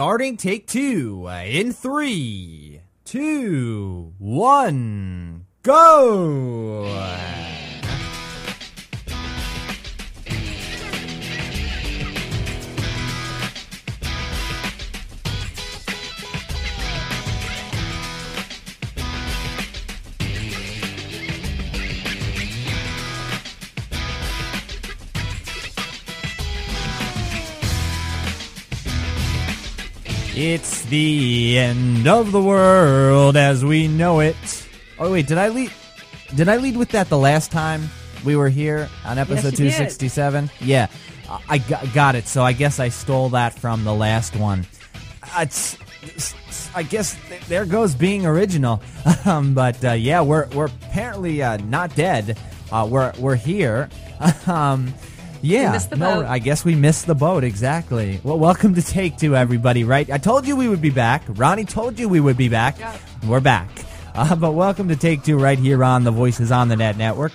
starting take two in 3, 2, 1, go! It's the end of the world as we know it. Oh wait, did I lead with that the last time we were here on episode 267? Yeah, I got it. So I guess I stole that from the last one. I guess there goes being original. But yeah, we're apparently not dead. We're here. Yeah, no, I guess we missed the boat, exactly. Well, welcome to Take Two, everybody, right? I told you we would be back. Ronnie told you we would be back. Yeah. We're back. But welcome to Take Two right here on the Voices on the Net Network.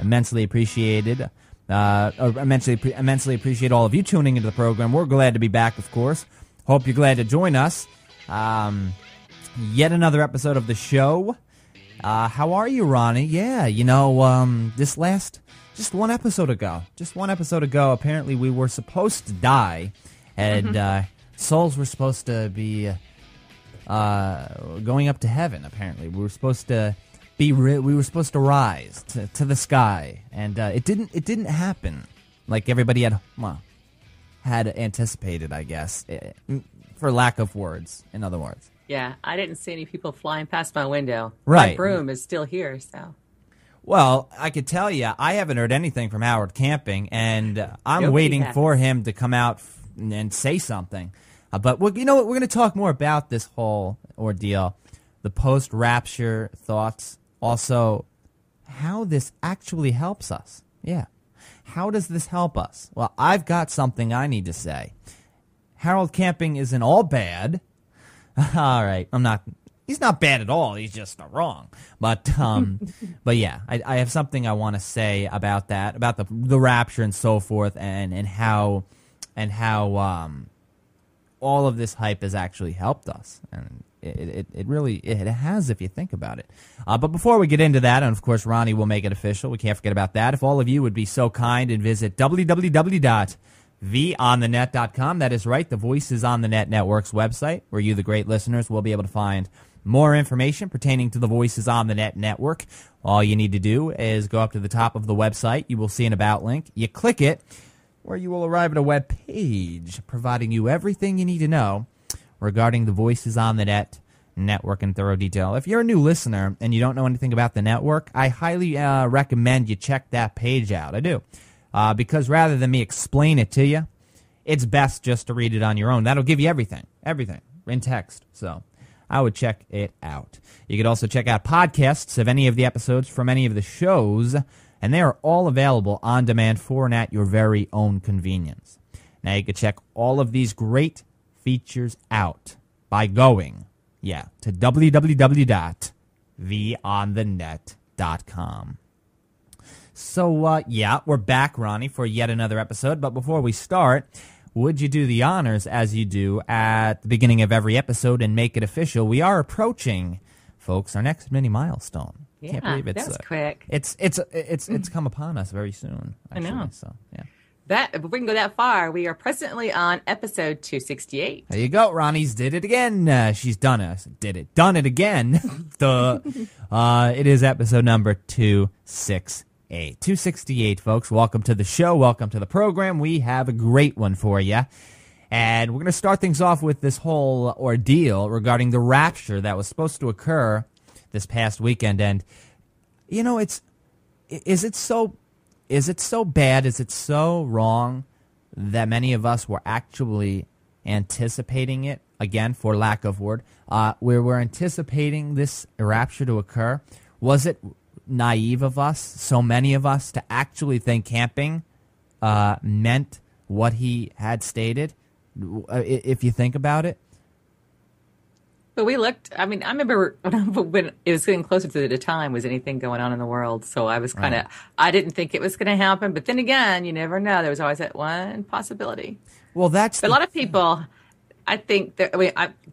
Immensely appreciated. Immensely appreciate all of you tuning into the program. We're glad to be back, of course. Hope you're glad to join us. Yet another episode of the show. How are you, Ronnie? Yeah, Just one episode ago, apparently we were supposed to die, and souls were supposed to be going up to heaven. Apparently, we were supposed to rise to the sky, and it didn't happen like everybody had anticipated. I guess, for lack of words. In other words, yeah, I didn't see any people flying past my window. Right, my broom is still here, so. Well, I could tell you, I haven't heard anything from Howard Camping, and I'm waiting for him to come out and say something. But you know what? We're going to talk more about this whole ordeal, the post-rapture thoughts, also how this actually helps us. Yeah. How does this help us? Well, I've got something I need to say. Harold Camping isn't all bad. All right, He's not bad at all. He's just wrong. But yeah, I have something I want to say about that, about the rapture and so forth, and how all of this hype has actually helped us, and it really has if you think about it. But before we get into that, and of course Ronnie will make it official. We can't forget about that. If all of you would be so kind and visit www.vonthenet.com. That is right, the Voices on the Net Network's website, where you, the great listeners, will be able to find more information pertaining to the Voices on the Net Network. All you need to do is go up to the top of the website. You will see an About link. You click it, where you will arrive at a web page providing you everything you need to know regarding the Voices on the Net Network in thorough detail. If you're a new listener and you don't know anything about the network, I highly recommend you check that page out. I do. Because rather than me explain it to you, it's best just to read it on your own. That'll give you everything in text. So I would check it out. You could also check out podcasts of any of the episodes from any of the shows, and they are all available on demand for and at your very own convenience. Now, you can check all of these great features out by going, to www.vonthenet.com. So, we're back, Ronnie, for yet another episode. But before we start, would you do the honors, as you do at the beginning of every episode, and make it official? We are approaching, folks, our next mini milestone. Yeah, can't believe that was quick. It's come upon us very soon, actually. I know. So, yeah. If we can go that far, we are presently on episode 268. There you go. Ronnie's did it again. She's done it. Done it again. It is episode number 268. 268, folks. Welcome to the show. Welcome to the program. We have a great one for you. And we're going to start things off with this whole ordeal regarding the rapture that was supposed to occur this past weekend. And, is it so bad? Is it so wrong that many of us were actually anticipating it, again, for lack of word, where we're anticipating this rapture to occur? Was it naive of us, so many of us, to actually think Camping meant what he had stated, if you think about it? But we looked, I remember when it was getting closer to the time, was anything going on in the world? So I was kind of, I didn't think it was going to happen. But then again, you never know. There was always that one possibility. Well, a lot of people, I think that,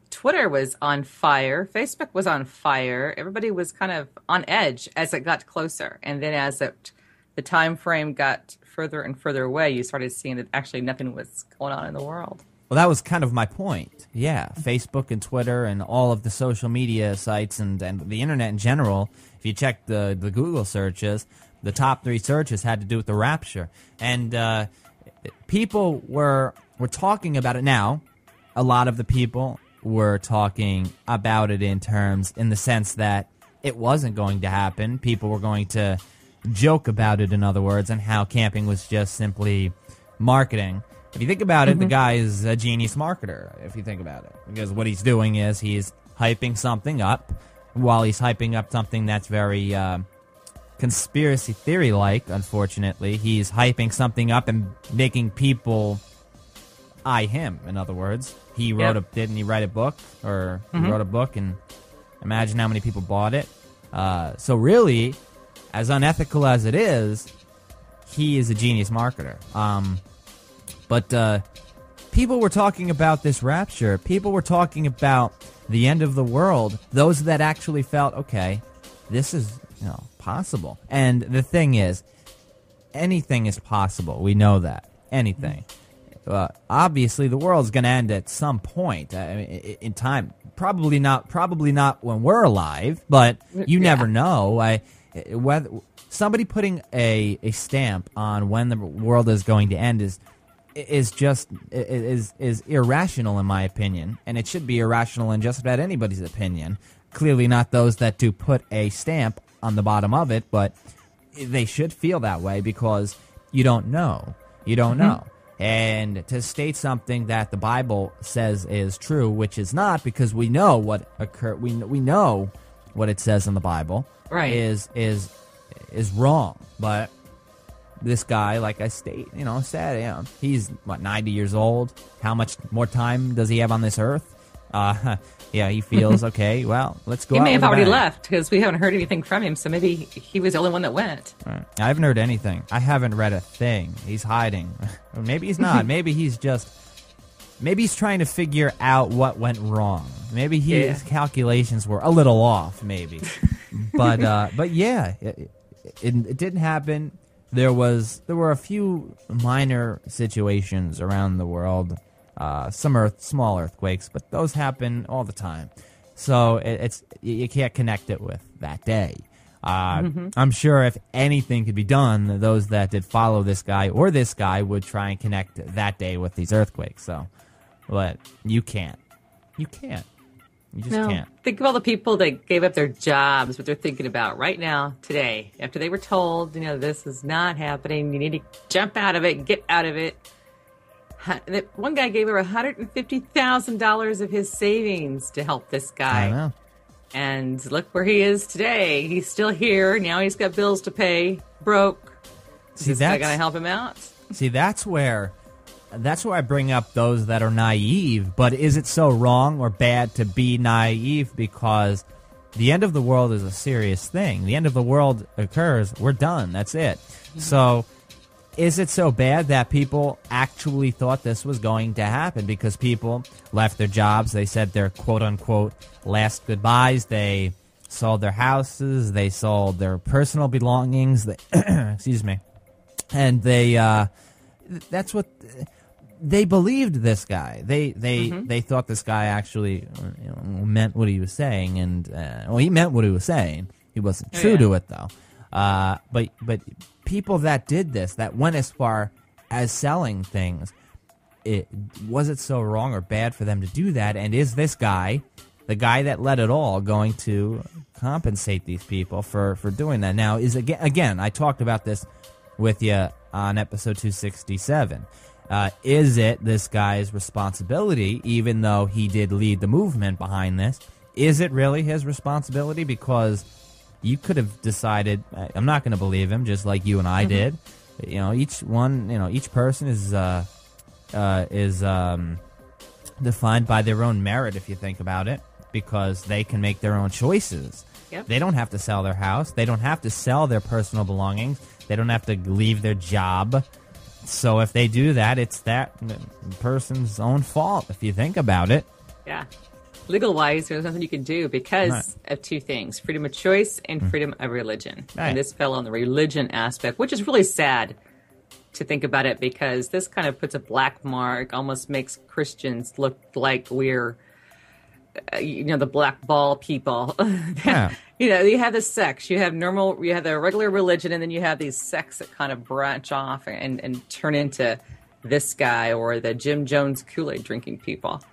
Twitter was on fire. Facebook was on fire. Everybody was kind of on edge as it got closer. And then the time frame got further and further away, you started seeing that actually nothing was going on in the world. Well, that was kind of my point. Yeah, Facebook and Twitter and all of the social media sites and the internet in general, if you check the Google searches, the top 3 searches had to do with the rapture. And people were talking about it now. A lot of the people were talking about it in the sense that it wasn't going to happen. People were going to joke about it, in other words, and how camping was just simply marketing. If you think about it, the guy is a genius marketer, if you think about it. Because what he's doing is he's hyping something up. While he's hyping up something that's very conspiracy theory-like, unfortunately, he's hyping something up and making people eye him, in other words. He wrote didn't he write a book? Or he wrote a book, and imagine how many people bought it. So really, as unethical as it is, he is a genius marketer. But people were talking about this rapture. People were talking about the end of the world. Those that actually felt, okay, this is possible. And the thing is, anything is possible. We know that. Anything. Obviously, the world's going to end at some point in time. Probably not when we're alive, but you never know. Whether somebody putting a stamp on when the world is going to end is irrational, in my opinion, and it should be irrational in just about anybody's opinion. Clearly not those that do put a stamp on the bottom of it, but they should feel that way because you don't know. You don't know. And to state something that the Bible says is true, which is not, because we know what occurred. We know what it says in the Bible, right? Is wrong. But this guy, like I said, he's 90 years old. How much more time does he have on this earth? He feels okay. Well, let's go. He out may have with a already bang. left because we haven't heard anything from him. So maybe he was the only one that went. Right. I haven't heard anything. I haven't read a thing. He's hiding. Or maybe he's not. Maybe he's trying to figure out what went wrong. Maybe his calculations were a little off. Maybe, but yeah, it didn't happen. There were a few minor situations around the world. Some small earthquakes, but those happen all the time. So you can't connect it with that day. I'm sure if anything could be done, those that did follow this guy or this guy would try and connect that day with these earthquakes. So, but you can't. You can't. You just can't. Think of all the people that gave up their jobs, what they're thinking about right now, today, after they were told, this is not happening. You need to jump out of it, get out of it. One guy gave her $150,000 of his savings to help this guy. I know. And look where he is today. He's still here. Now he's got bills to pay. Broke. Is this guy going to help him out? See, that's where I bring up those that are naive. But is it so wrong or bad to be naive? Because the end of the world is a serious thing. The end of the world occurs. We're done. That's it. So is it so bad that people actually thought this was going to happen because people left their jobs? They said their quote-unquote last goodbyes. They sold their houses. They sold their personal belongings. Excuse me. And that's what they believed this guy. They thought this guy actually meant what he was saying. And he meant what he was saying. He wasn't true to it, though. But people that did this, that went as far as selling things, was it so wrong or bad for them to do that? And is this guy, the guy that led it all, going to compensate these people for doing that? Now, again, I talked about this with you on episode 267. Is it this guy's responsibility, even though he did lead the movement behind this? Is it really his responsibility? Because you could have decided, I'm not going to believe him, just like you and I did. Each person is defined by their own merit, if you think about it, because they can make their own choices. Yep. They don't have to sell their house. They don't have to sell their personal belongings. They don't have to leave their job. So if they do that, it's that person's own fault, if you think about it. Yeah. Legal-wise, there's nothing you can do because of two things, freedom of choice and freedom of religion. Right. And this fell on the religion aspect, which is really sad to think about it because this kind of puts a black mark, almost makes Christians look like we're, the black ball people. Yeah. You have the sects, you have the regular religion, and then you have these sects that kind of branch off and turn into this guy or the Jim Jones Kool-Aid drinking people.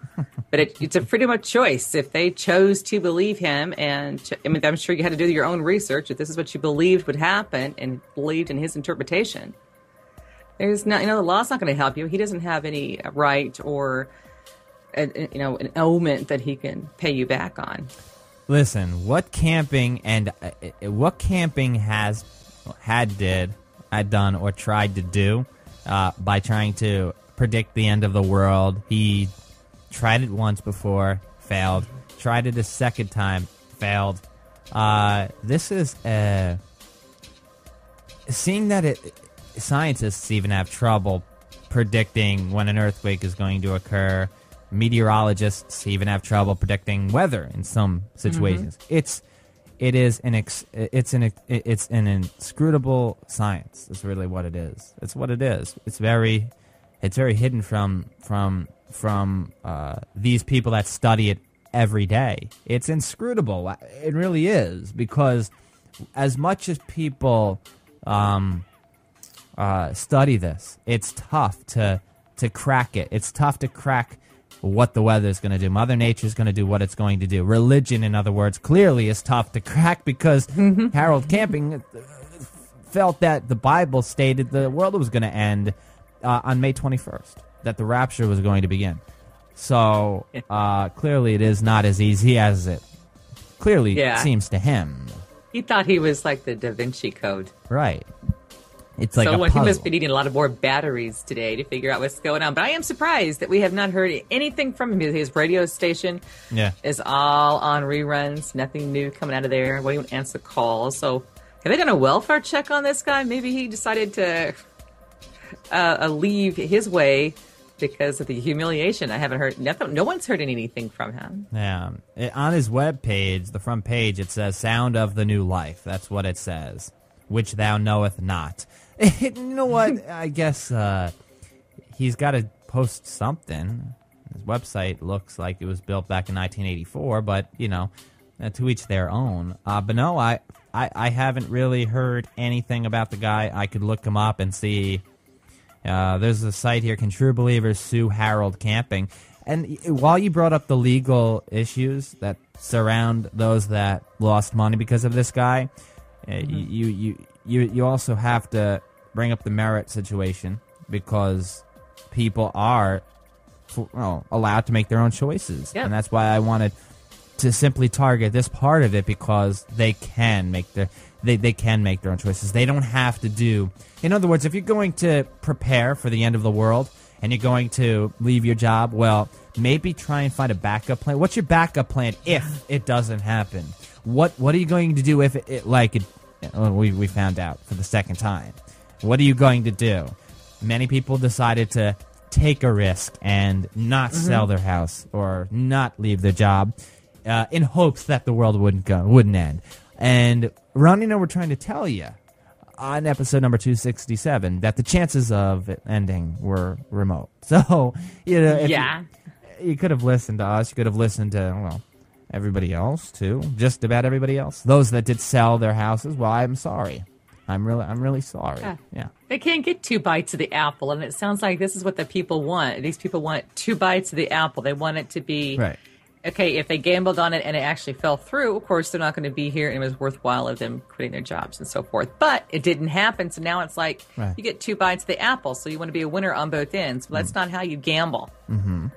But it's a freedom of choice. If they chose to believe him, and I'm sure you had to do your own research, if this is what you believed would happen and believed in his interpretation, there's not, the law's not going to help you. He doesn't have any right or, an omen that he can pay you back on. Listen, what camping had done or tried to do by trying to predict the end of the world. He tried it once before, failed. Tried it a second time, failed. This is seeing that scientists even have trouble predicting when an earthquake is going to occur. Meteorologists even have trouble predicting weather in some situations. Mm-hmm. It's an inscrutable science. That's really what it is. It's what it is. It's very hidden from these people that study it every day. It's inscrutable. It really is, because as much as people study this, it's tough to crack it. It's tough to crack what the weather is going to do. Mother Nature is going to do what it's going to do. Religion, in other words, clearly is tough to crack because Harold Camping felt that the Bible stated the world was going to end on May 21st, that the rapture was going to begin. So clearly it is not as easy as it clearly seems to him. He thought he was like the Da Vinci Code. Right. It's like so a puzzle. He must be needing a lot of more batteries today to figure out what's going on. But I am surprised that we have not heard anything from him. His radio station is all on reruns. Nothing new coming out of there. Won't even answer calls. So have they done a welfare check on this guy? Maybe he decided to leave his way because of the humiliation. I haven't heard nothing. No one's heard anything from him. Yeah. On his webpage, the front page, it says "Sound of the New Life." That's what it says, which thou knoweth not. You know what? I guess he's got to post something. His website looks like it was built back in 1984, but, to each their own. But no, I haven't really heard anything about the guy. I could look him up and see. There's a site here, Can True Believers Sue Harold Camping? And while you brought up the legal issues that surround those that lost money because of this guy, you also have to bring up the merit situation, because people are allowed to make their own choices. Yep. And that's why I wanted to simply target this part of it, because they can make their own choices. They don't have to do. In other words, if you're going to prepare for the end of the world and you're going to leave your job, well, maybe try and find a backup plan. What's your backup plan if it doesn't happen? What are you going to do if we found out for the second time? What are you going to do? Many people decided to take a risk and not sell their house or not leave their job in hopes that the world wouldn't end. And Ronnie and I were trying to tell you on episode number 267 that the chances of it ending were remote. So, you could have listened to us. You could have listened to, everybody else too. Just about everybody else. Those that did sell their houses, well, I'm sorry. I'm really sorry. Yeah. They can't get 2 bites of the apple, and it sounds like this is what the people want. These people want 2 bites of the apple. They want it to be right. Okay, if they gambled on it and it actually fell through, of course, they're not going to be here, and it was worthwhile of them quitting their jobs and so forth. But it didn't happen, so now it's like you get 2 bites of the apple, so you want to be a winner on both ends. But that's not how you gamble. Mm-hmm.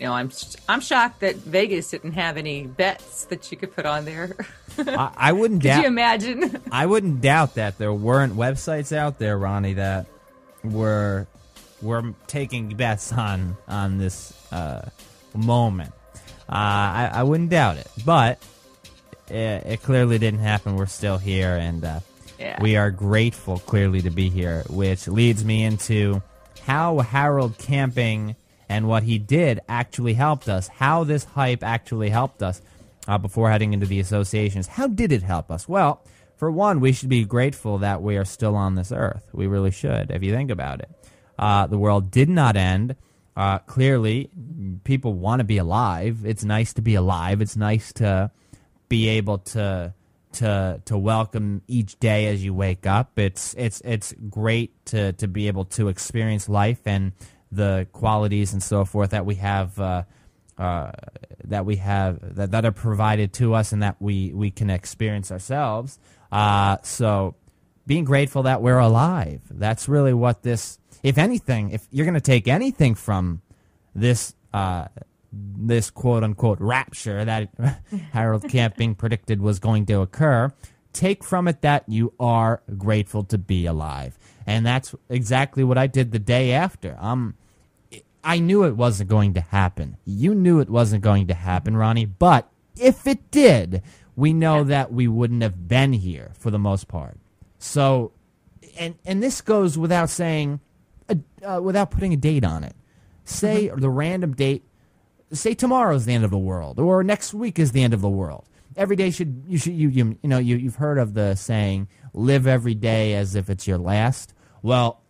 I'm shocked that Vegas didn't have any bets that you could put on there. I wouldn't doubt. Could you imagine? I wouldn't doubt that there weren't websites out there, Ronnie, that were taking bets on this moment. I wouldn't doubt it, but it clearly didn't happen. We're still here, and Yeah. We are grateful, clearly, to be here, which leads me into how Harold Camping and what he did actually helped us, how this hype actually helped us before heading into the associations. How did it help us? Well, for one, we should be grateful that we are still on this earth. We really should, if you think about it. The world did not end. Clearly, people want to be alive. It's nice to be alive. It's nice to be able to welcome each day as you wake up. It's great to be able to experience life and the qualities and so forth that we have that are provided to us and that we can experience ourselves. So being grateful that we're alive. That's really what this. If anything, if you're going to take anything from this this quote-unquote rapture that Harold Camping predicted was going to occur, take from it that you are grateful to be alive. And that's exactly what I did the day after. I knew it wasn't going to happen. You knew it wasn't going to happen, Ronnie, but if it did, we know that we wouldn't have been here for the most part. So, and this goes without saying, without putting a date on it. Say the random date. Say tomorrow's the end of the world, or next week is the end of the world. Every day you've heard of the saying, "Live every day as if it's your last." Well,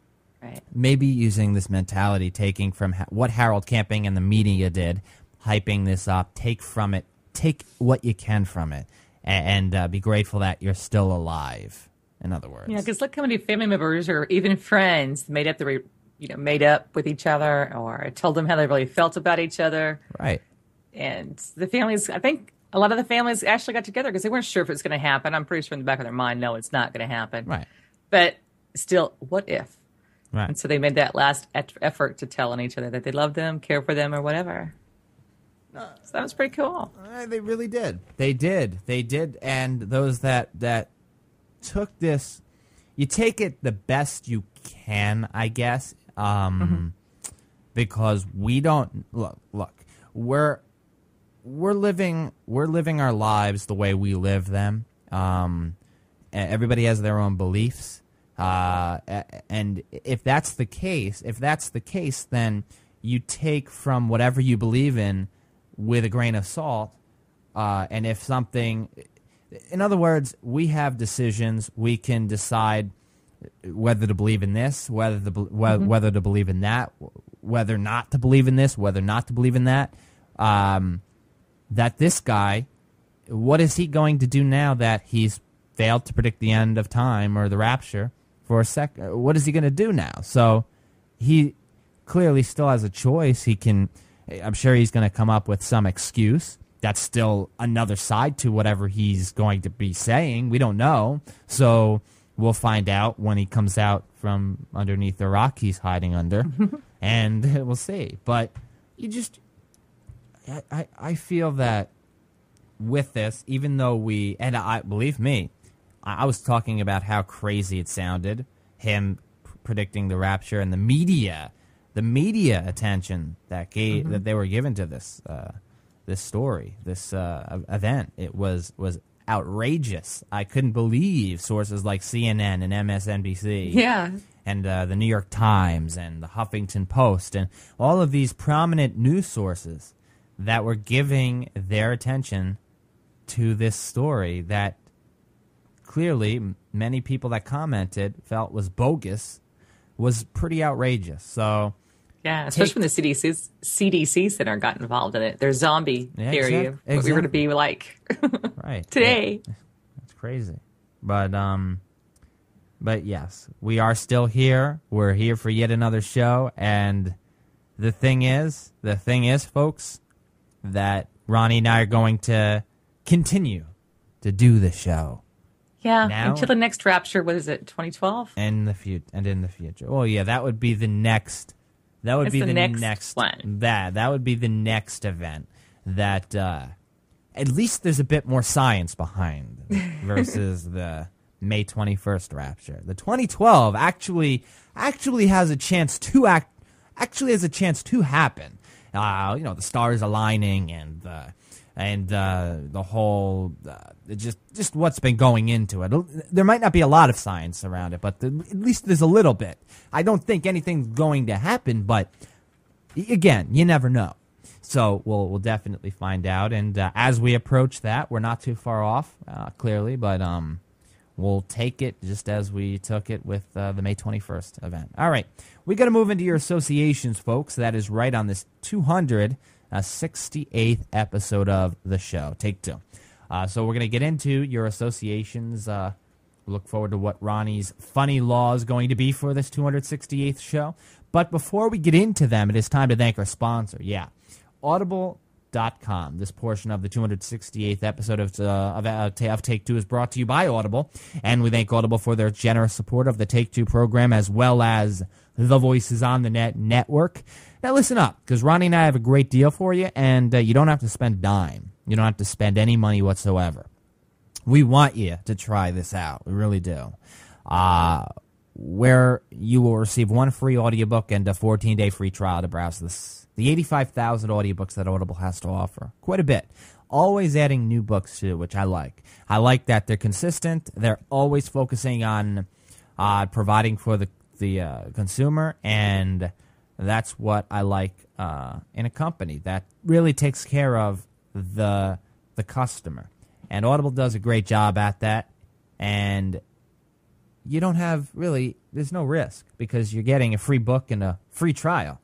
right. Maybe using this mentality, taking from what Harold Camping and the media did, hyping this up, take from it, take what you can from it, and be grateful that you're still alive. In other words, Yeah, because look how many family members or even friends made up with each other or told them how they really felt about each other. Right. And the families, I think a lot of the families actually got together because they weren't sure if it was going to happen. I'm pretty sure in the back of their mind, no, it's not going to happen. Right. But still, what if? Right. And so they made that last effort to tell on each other that they loved them, care for them, or whatever. So that was pretty cool. They really did. They did. And those that took this, you take it the best you can, I guess, because we don't look. We're living our lives the way we live them. Everybody has their own beliefs, and if that's the case, then you take from whatever you believe in with a grain of salt. And if something, in other words, we have decisions. We can decide whether to believe in this, whether to believe in that, whether not to believe in this, whether not to believe in that. That this guy, what is he going to do now that he's failed to predict the end of time or the rapture for a second? What is he going to do now? So he clearly still has a choice. I'm sure he's going to come up with some excuse. That's still another side to whatever he's going to be saying. We don't know. So we'll find out when he comes out from underneath the rock he's hiding under, and we'll see. But I feel that with this, even though believe me, I was talking about how crazy it sounded, him predicting the rapture and the media attention that they were given to this story, this event. It was outrageous. I couldn't believe sources like CNN and MSNBC, and the New York Times and the Huffington Post and all of these prominent news sources that were giving their attention to this story that clearly many people that commented felt was bogus, was pretty outrageous. So yeah, especially when the CDC Center got involved in it. Their zombie theory of what we were to be like right today. Yeah. That's crazy. But yes, we are still here. We're here for yet another show. And the thing is, folks, that Ronnie and I are going to continue to do the show. Yeah, now, until the next rapture. What is it, 2012? And in the future. Oh yeah, that would be the next. That would be the next one. That would be the next event. That at least there's a bit more science behind versus the May 21st rapture. The 2012 actually has a chance to happen. The stars aligning and and the whole just what's been going into it. There might not be a lot of science around it, but at least there's a little bit. I don't think anything's going to happen, but again, you never know. So we'll definitely find out, and as we approach that, we're not too far off, clearly, but we'll take it just as we took it with the May 21st event. All right, we got to move into your associations, folks. That is right on this 268th episode of the show. Take two. So we're going to get into your associations. Look forward to what Ronnie's funny law is going to be for this 268th show. But before we get into them, it is time to thank our sponsor. Yeah. Audible.com. This portion of the 268th episode of Take Two is brought to you by Audible, and we thank Audible for their generous support of the Take Two program as well as the Voices on the Net network. Now listen up, because Ronnie and I have a great deal for you, and you don't have to spend a dime. You don't have to spend any money whatsoever. We want you to try this out. We really do. Where you will receive one free audiobook and a 14-day free trial to browse the 85,000 audiobooks that Audible has to offer. Quite a bit. Always adding new books to it, which I like. I like that they're consistent. They're always focusing on providing for the consumer, and that's what I like in a company that really takes care of the customer. And Audible does a great job at that, and you don't have really, there's no risk because you're getting a free book and a free trial.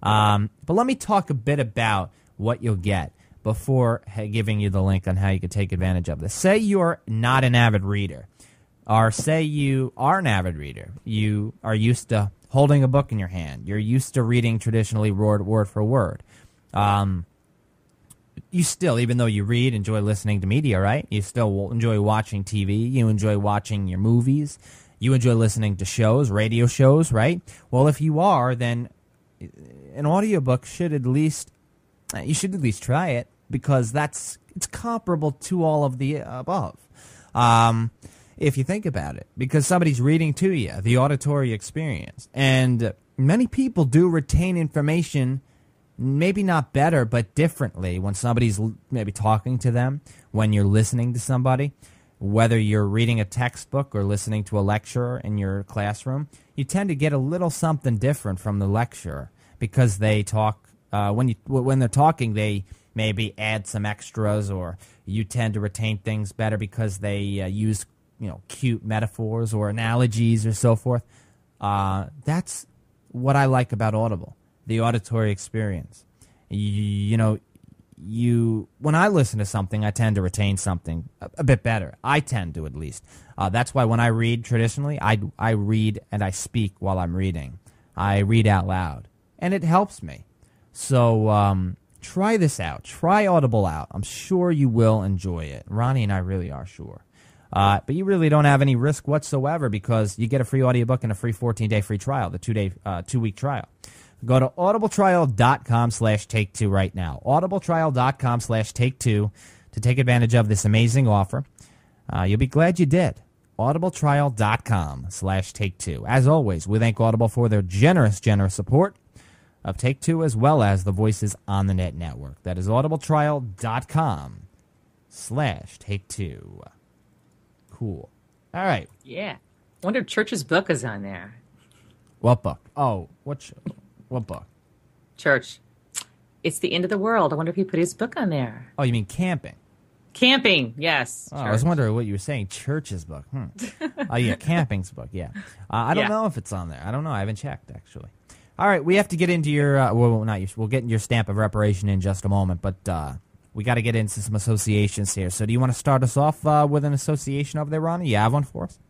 But let me talk a bit about what you'll get before giving you the link on how you can take advantage of this. Say you're not an avid reader, or say you are an avid reader. You are used to holding a book in your hand. You're used to reading traditionally word for word. You still, even though you read, enjoy listening to media, right? You still enjoy watching TV. You enjoy watching your movies. You enjoy listening to shows, radio shows, right? Well, if you are, then an audiobook should at least, you should at least try it, because it's comparable to all of the above. If you think about it, because somebody's reading to you, the auditory experience. And many people do retain information, maybe not better, but differently when somebody's maybe talking to them, when you're listening to somebody. Whether you're reading a textbook or listening to a lecturer in your classroom, you tend to get a little something different from the lecturer because they talk, when they're talking, they maybe add some extras, or you tend to retain things better because they use cute metaphors or analogies or so forth. That's what I like about Audible, the auditory experience. When I listen to something, I tend to retain something a bit better. I tend to, at least. That's why when I read traditionally, I read and I speak while I'm reading. I read out loud, and it helps me. So try this out. Try Audible out. I'm sure you will enjoy it. Ronnie and I really are sure. But you really don't have any risk whatsoever because you get a free audiobook and a free 14-day free trial, the 2-week trial. Go to audibletrial.com/take2 right now. audibletrial.com/take2 to take advantage of this amazing offer. You'll be glad you did. audibletrial.com/take2. As always, we thank Audible for their generous support of Take Two as well as the Voices on the Net network. That is audibletrial.com/take2. Cool. All right. Yeah. I wonder if Church's book is on there. What book? Oh, what book? Church. It's the End of the World. I wonder if he put his book on there. Oh, you mean camping? Camping, yes. Oh, I was wondering what you were saying. Church's book. Oh, yeah, camping's book, yeah. I don't know if it's on there. I don't know. I haven't checked, actually. All right, we have to get into your, we'll get into your stamp of reparation in just a moment, but we got to get into some associations here. So do you want to start us off with an association over there, Ronnie? You have one for us?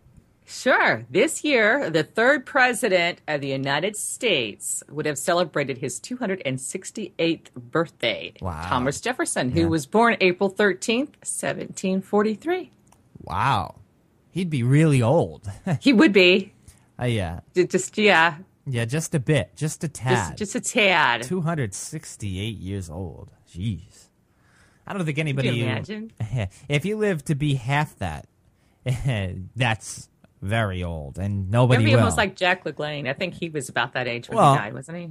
Sure. This year, the third president of the United States would have celebrated his 268th birthday. Wow. Thomas Jefferson, who was born April 13th, 1743. Wow. He'd be really old. He would be. Yeah. Yeah, just a bit. Just a tad. Just a tad. 268 years old. Jeez. I don't think anybody... Can you imagine? If you live to be half that, that's very old, and nobody will. Almost like Jack LaLanne. I think he was about that age when he died, wasn't he?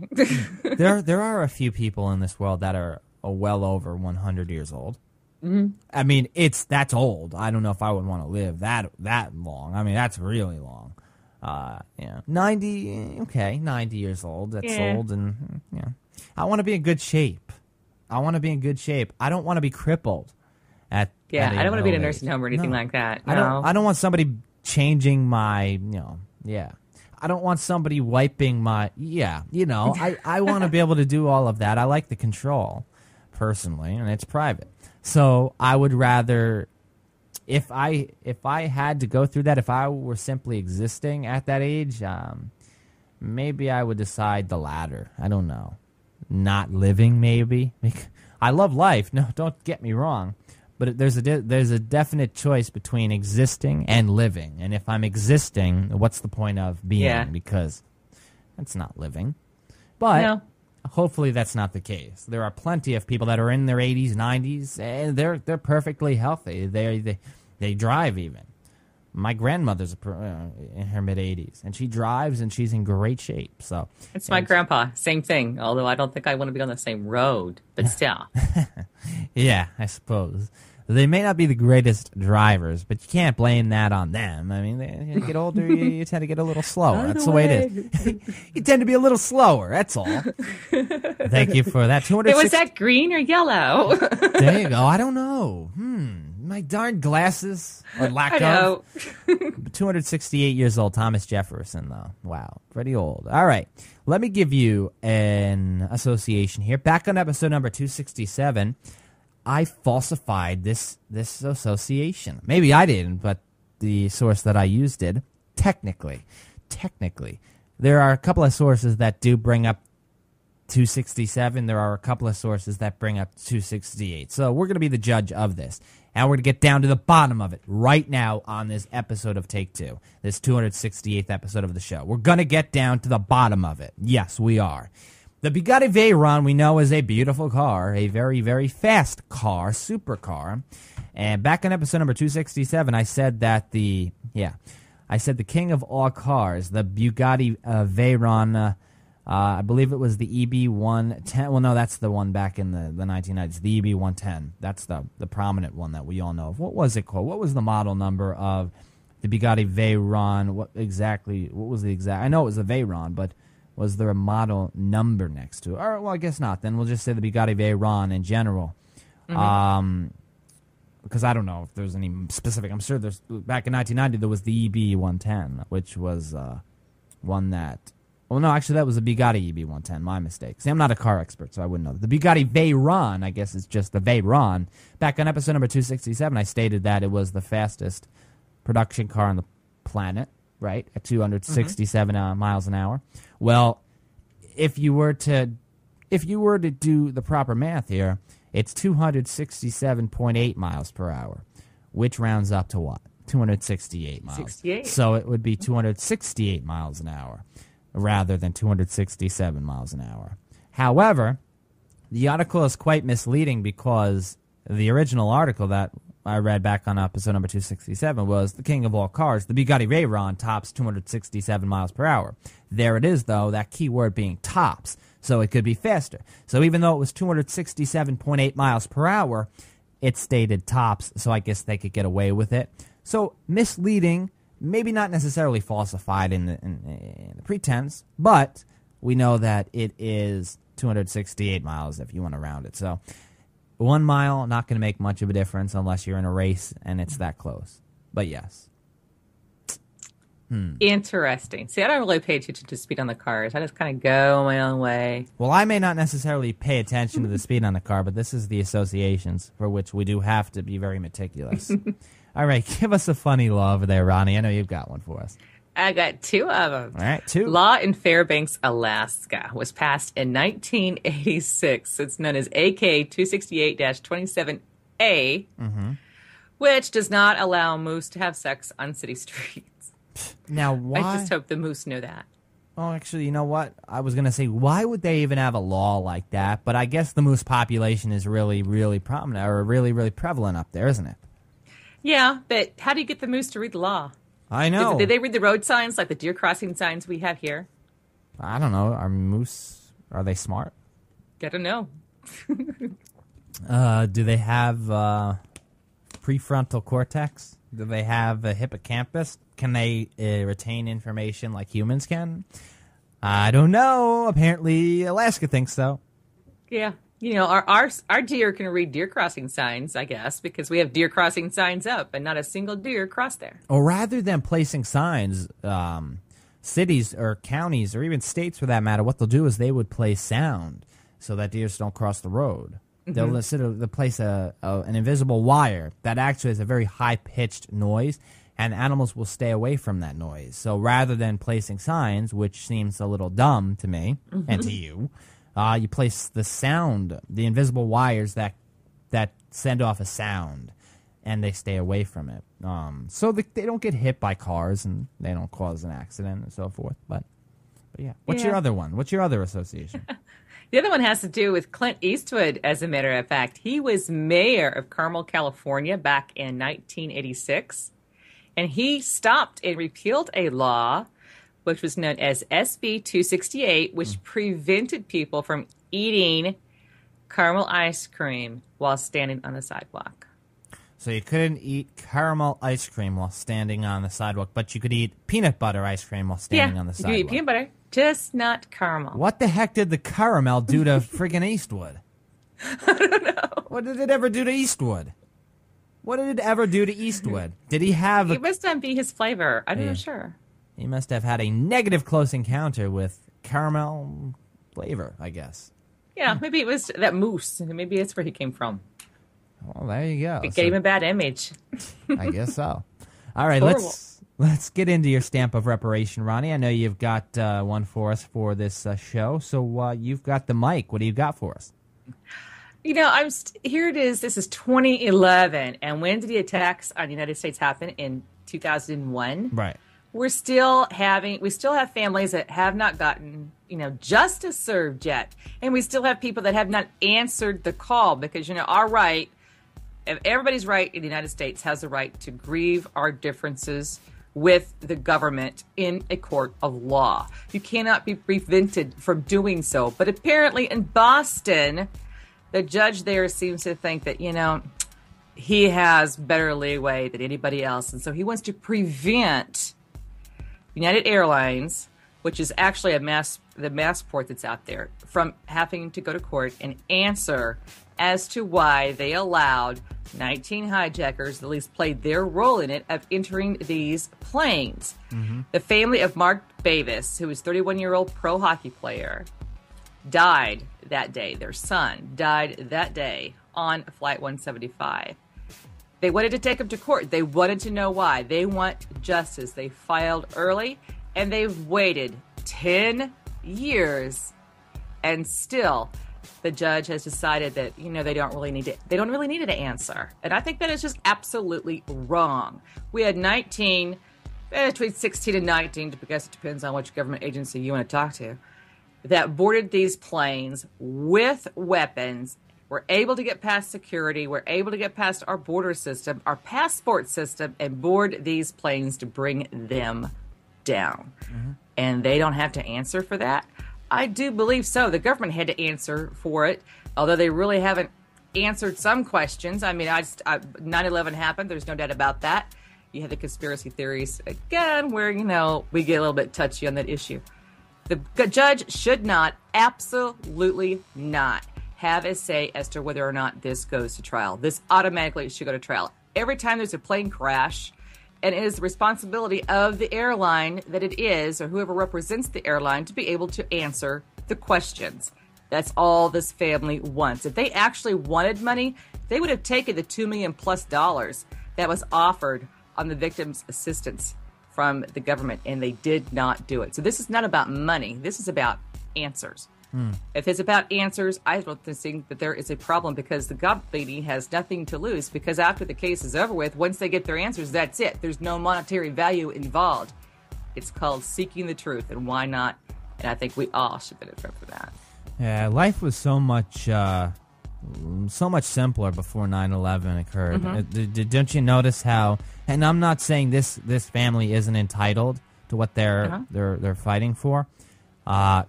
there are a few people in this world that are well over 100 years old. I mean, that's old. I don't know if I would want to live that long. I mean, that's really long. 90. Okay, 90 years old. That's old, and I want to be in good shape. I don't want to be crippled. I don't want to be in a nursing home or anything like that. No. I don't want somebody changing my. I don't want somebody wiping my. I want to be able to do all of that. I like the control, personally, and it's private. So I would rather, if I had to go through that, if I were simply existing at that age, maybe I would decide the latter. I don't know. Not living, maybe. I love life. No, don't get me wrong. But there's a definite choice between existing and living. And if I'm existing, what's the point of being? Yeah. Because that's not living. But No. hopefully that's not the case. There are plenty of people that are in their 80s, 90s, and they're perfectly healthy. They drive even. My grandmother's in her mid-80s, and she drives, and she's in great shape. So It's my grandpa. Same thing. Although I don't think I want to be on the same road, but still. yeah, I suppose. They may not be the greatest drivers, but you can't blame that on them. I mean, as you get older, you tend to get a little slower. That's the way it is. You tend to be a little slower. That's all. Thank you for that. Was that green or yellow? There you go. I don't know. My darn glasses or lack of. 268 years old. Thomas Jefferson, though. Wow, pretty old. All right, let me give you an association here. Back on episode number 267. I falsified this association. Maybe I didn't, but the source that I used did. Technically, there are a couple of sources that do bring up 267. There are a couple of sources that bring up 268. So we're going to be the judge of this, and we're going to get down to the bottom of it right now on this episode of Take Two, this 268th episode of the show. We're going to get down to the bottom of it. Yes, we are. The Bugatti Veyron we know is a beautiful car, a very, very fast car, supercar. And back in episode number 267, I said that the king of all cars, the Bugatti Veyron, I believe it was the EB110. Well, no, that's the one back in the 1990s, the EB110. That's the prominent one that we all know of. What was it called? What was the model number of the Bugatti Veyron? What was the exact? I know it was the Veyron, but was there a model number next to it? Or, well, I guess not. Then we'll just say the Bugatti Veyron in general. Because I don't know if there's any specific. I'm sure there's. Back in 1990, there was the EB110, which was one that. Well, no, actually, that was the Bugatti EB110. My mistake. See, I'm not a car expert, so I wouldn't know. The Bugatti Veyron, I guess it's just the Veyron. Back on episode number 267, I stated that it was the fastest production car on the planet. Right, at 267 miles an hour. Well, if you were to do the proper math here, it's 267.8 miles per hour, which rounds up to what? 268 miles. 68. So it would be 268 miles an hour rather than 267 miles an hour. However, the article is quite misleading because the original article that I read back on episode number 267 was the king of all cars. The Bugatti Veyron tops 267 miles per hour. There it is, though, that key word being tops, so it could be faster. So even though it was 267.8 miles per hour, it stated tops, so I guess they could get away with it. So misleading, maybe not necessarily falsified in the pretense, but we know that it is 268 miles if you want to round it. So 1 mile, not going to make much of a difference unless you're in a race and it's that close. But yes. Interesting. See, I don't really pay attention to speed on the cars. I just kind of go my own way. Well, I may not necessarily pay attention to the speed on the car, but this is the associations for which we do have to be very meticulous. All right, give us a funny law over there, Ronnie. I know you've got one for us. I got two of them. All right, two. Law in Fairbanks, Alaska was passed in 1986. It's known as AK 268-27A, which does not allow moose to have sex on city streets. Now, why? I just hope the moose know that. Oh, actually, you know what? I was going to say, why would they even have a law like that? But I guess the moose population is really, really prominent or really, really prevalent up there, isn't it? Yeah, but how do you get the moose to read the law? I know. Did they read the road signs like the deer crossing signs we have here? I don't know. Are moose, are they smart? I don't know. Do they have prefrontal cortex? Do they have a hippocampus? Can they retain information like humans can? I don't know. Apparently, Alaska thinks so. Yeah. You know, our deer can read deer crossing signs, I guess, because we have deer crossing signs up and not a single deer crossed there. Or rather than placing signs, cities or counties or even states for that matter, what they'll do is they would place sound so that deers don't cross the road. They'll place an invisible wire that actually has a very high-pitched noise, and animals will stay away from that noise. So rather than placing signs, which seems a little dumb to me and to you, you place the sound, the invisible wires that send off a sound, and they stay away from it. So they don't get hit by cars and they don't cause an accident and so forth. But yeah. What's your other one? What's your other association? The other one has to do with Clint Eastwood, as a matter of fact. He was mayor of Carmel, California back in 1986, and he stopped and repealed a law which was known as SB 268, which prevented people from eating caramel ice cream while standing on the sidewalk. So you couldn't eat caramel ice cream while standing on the sidewalk, but you could eat peanut butter ice cream while standing on the sidewalk. You could eat peanut butter, just not caramel. What the heck did the caramel do to friggin' Eastwood? I don't know. What did it ever do to Eastwood? What did it ever do to Eastwood? Did he have It must not be his flavor. I'm not sure. He must have had a negative close encounter with caramel flavor, I guess. Yeah, maybe it was that mousse. Maybe that's where he came from. Well, there you go. It gave him a bad image. I guess so. All right, Horrible. let's get into your stamp of reparation, Ronnie. I know you've got one for us for this show, so you've got the mic. What do you got for us? You know, here it is. This is 2011, and when did the attacks on the United States happen? In 2001. Right. We still have families that have not gotten, justice served yet. And we still have people that have not answered the call because, our right, everybody's right in the United States has the right to grieve our differences with the government in a court of law. You cannot be prevented from doing so. But apparently in Boston, the judge there seems to think that, he has better leeway than anybody else. And so he wants to prevent United Airlines, which is actually the Massport that's out there, from having to go to court and answer as to why they allowed 19 hijackers, at least played their role in it, of entering these planes. Mm-hmm. The family of Mark Davis, who was a 31-year-old pro hockey player, died that day. Their son died that day on Flight 175. They wanted to take him to court. They wanted to know why. They want justice. They filed early, and they've waited 10 years, and still the judge has decided that they don't really need to answer. And I think that is just absolutely wrong. We had 19, between 16 and 19, I guess it depends on which government agency you want to talk to, that boarded these planes with weapons. We're able to get past security. We're able to get past our border system, our passport system, and board these planes to bring them down. Mm-hmm. And they don't have to answer for that? I do believe so. The government had to answer for it, although they really haven't answered some questions. I mean, 9/11 happened. There's no doubt about that. You have the conspiracy theories, again, where, we get a little bit touchy on that issue. The judge should not, absolutely not, have a say as to whether or not this goes to trial. This automatically should go to trial. Every time there's a plane crash, and it is the responsibility of the airline that it is, or whoever represents the airline, to be able to answer the questions. That's all this family wants. If they actually wanted money, they would have taken the $2 million+ that was offered on the victims' assistance from the government, and they did not do it. So this is not about money. This is about answers. If it's about answers, I don't think that there is a problem, because the company has nothing to lose, because after the case is over with, once they get their answers, that's it. There's no monetary value involved. It's called seeking the truth, and why not? And I think we all should benefit from that. Yeah, life was so much simpler before 9/11 occurred. Mm-hmm. Don't you notice how? And I'm not saying this family isn't entitled to what they're fighting for.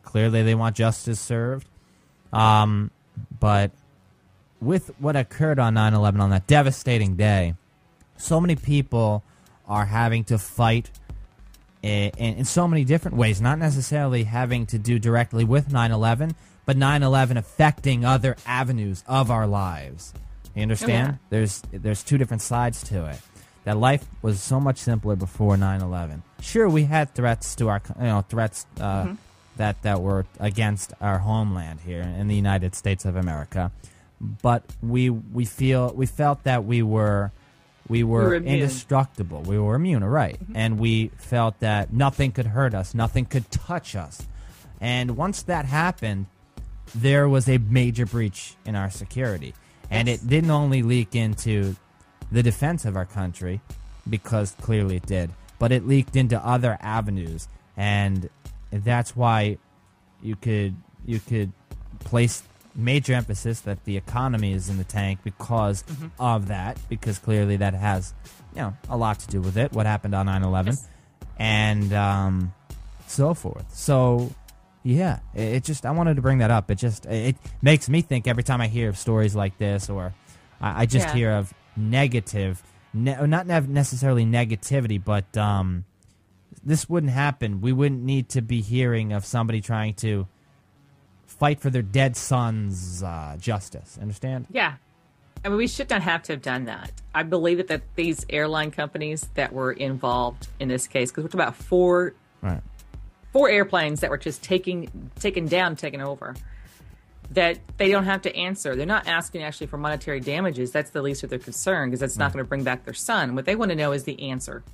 Clearly, they want justice served. But with what occurred on 9/11, on that devastating day, so many people are having to fight in so many different ways, not necessarily having to do directly with 9/11, but 9/11 affecting other avenues of our lives. You understand? Oh, yeah. There's two different sides to it. That life was so much simpler before 9/11. Sure, we had threats to our, threats that were against our homeland here in the United States of America, but we felt that we were indestructible. We were immune, right? And we felt that nothing could hurt us, nothing could touch us. And once that happened, there was a major breach in our security. And it didn't only leak into the defense of our country, because clearly it did, but it leaked into other avenues. And that's why you could place major emphasis that the economy is in the tank because of that, because clearly that has a lot to do with it, what happened on 9/11, and so forth. So yeah, it just, I wanted to bring that up. It makes me think every time I hear of stories like this, or I just hear of negative, not necessarily negativity, but this wouldn't happen. We wouldn't need to be hearing of somebody trying to fight for their dead son's justice. Understand? Yeah. I mean, we should not have to have done that. I believe that these airline companies that were involved in this case, because we're talking about four airplanes that were just taken over, that they don't have to answer. They're not asking actually for monetary damages. That's the least of their concern, because that's not going to bring back their son. What they want to know is the answer.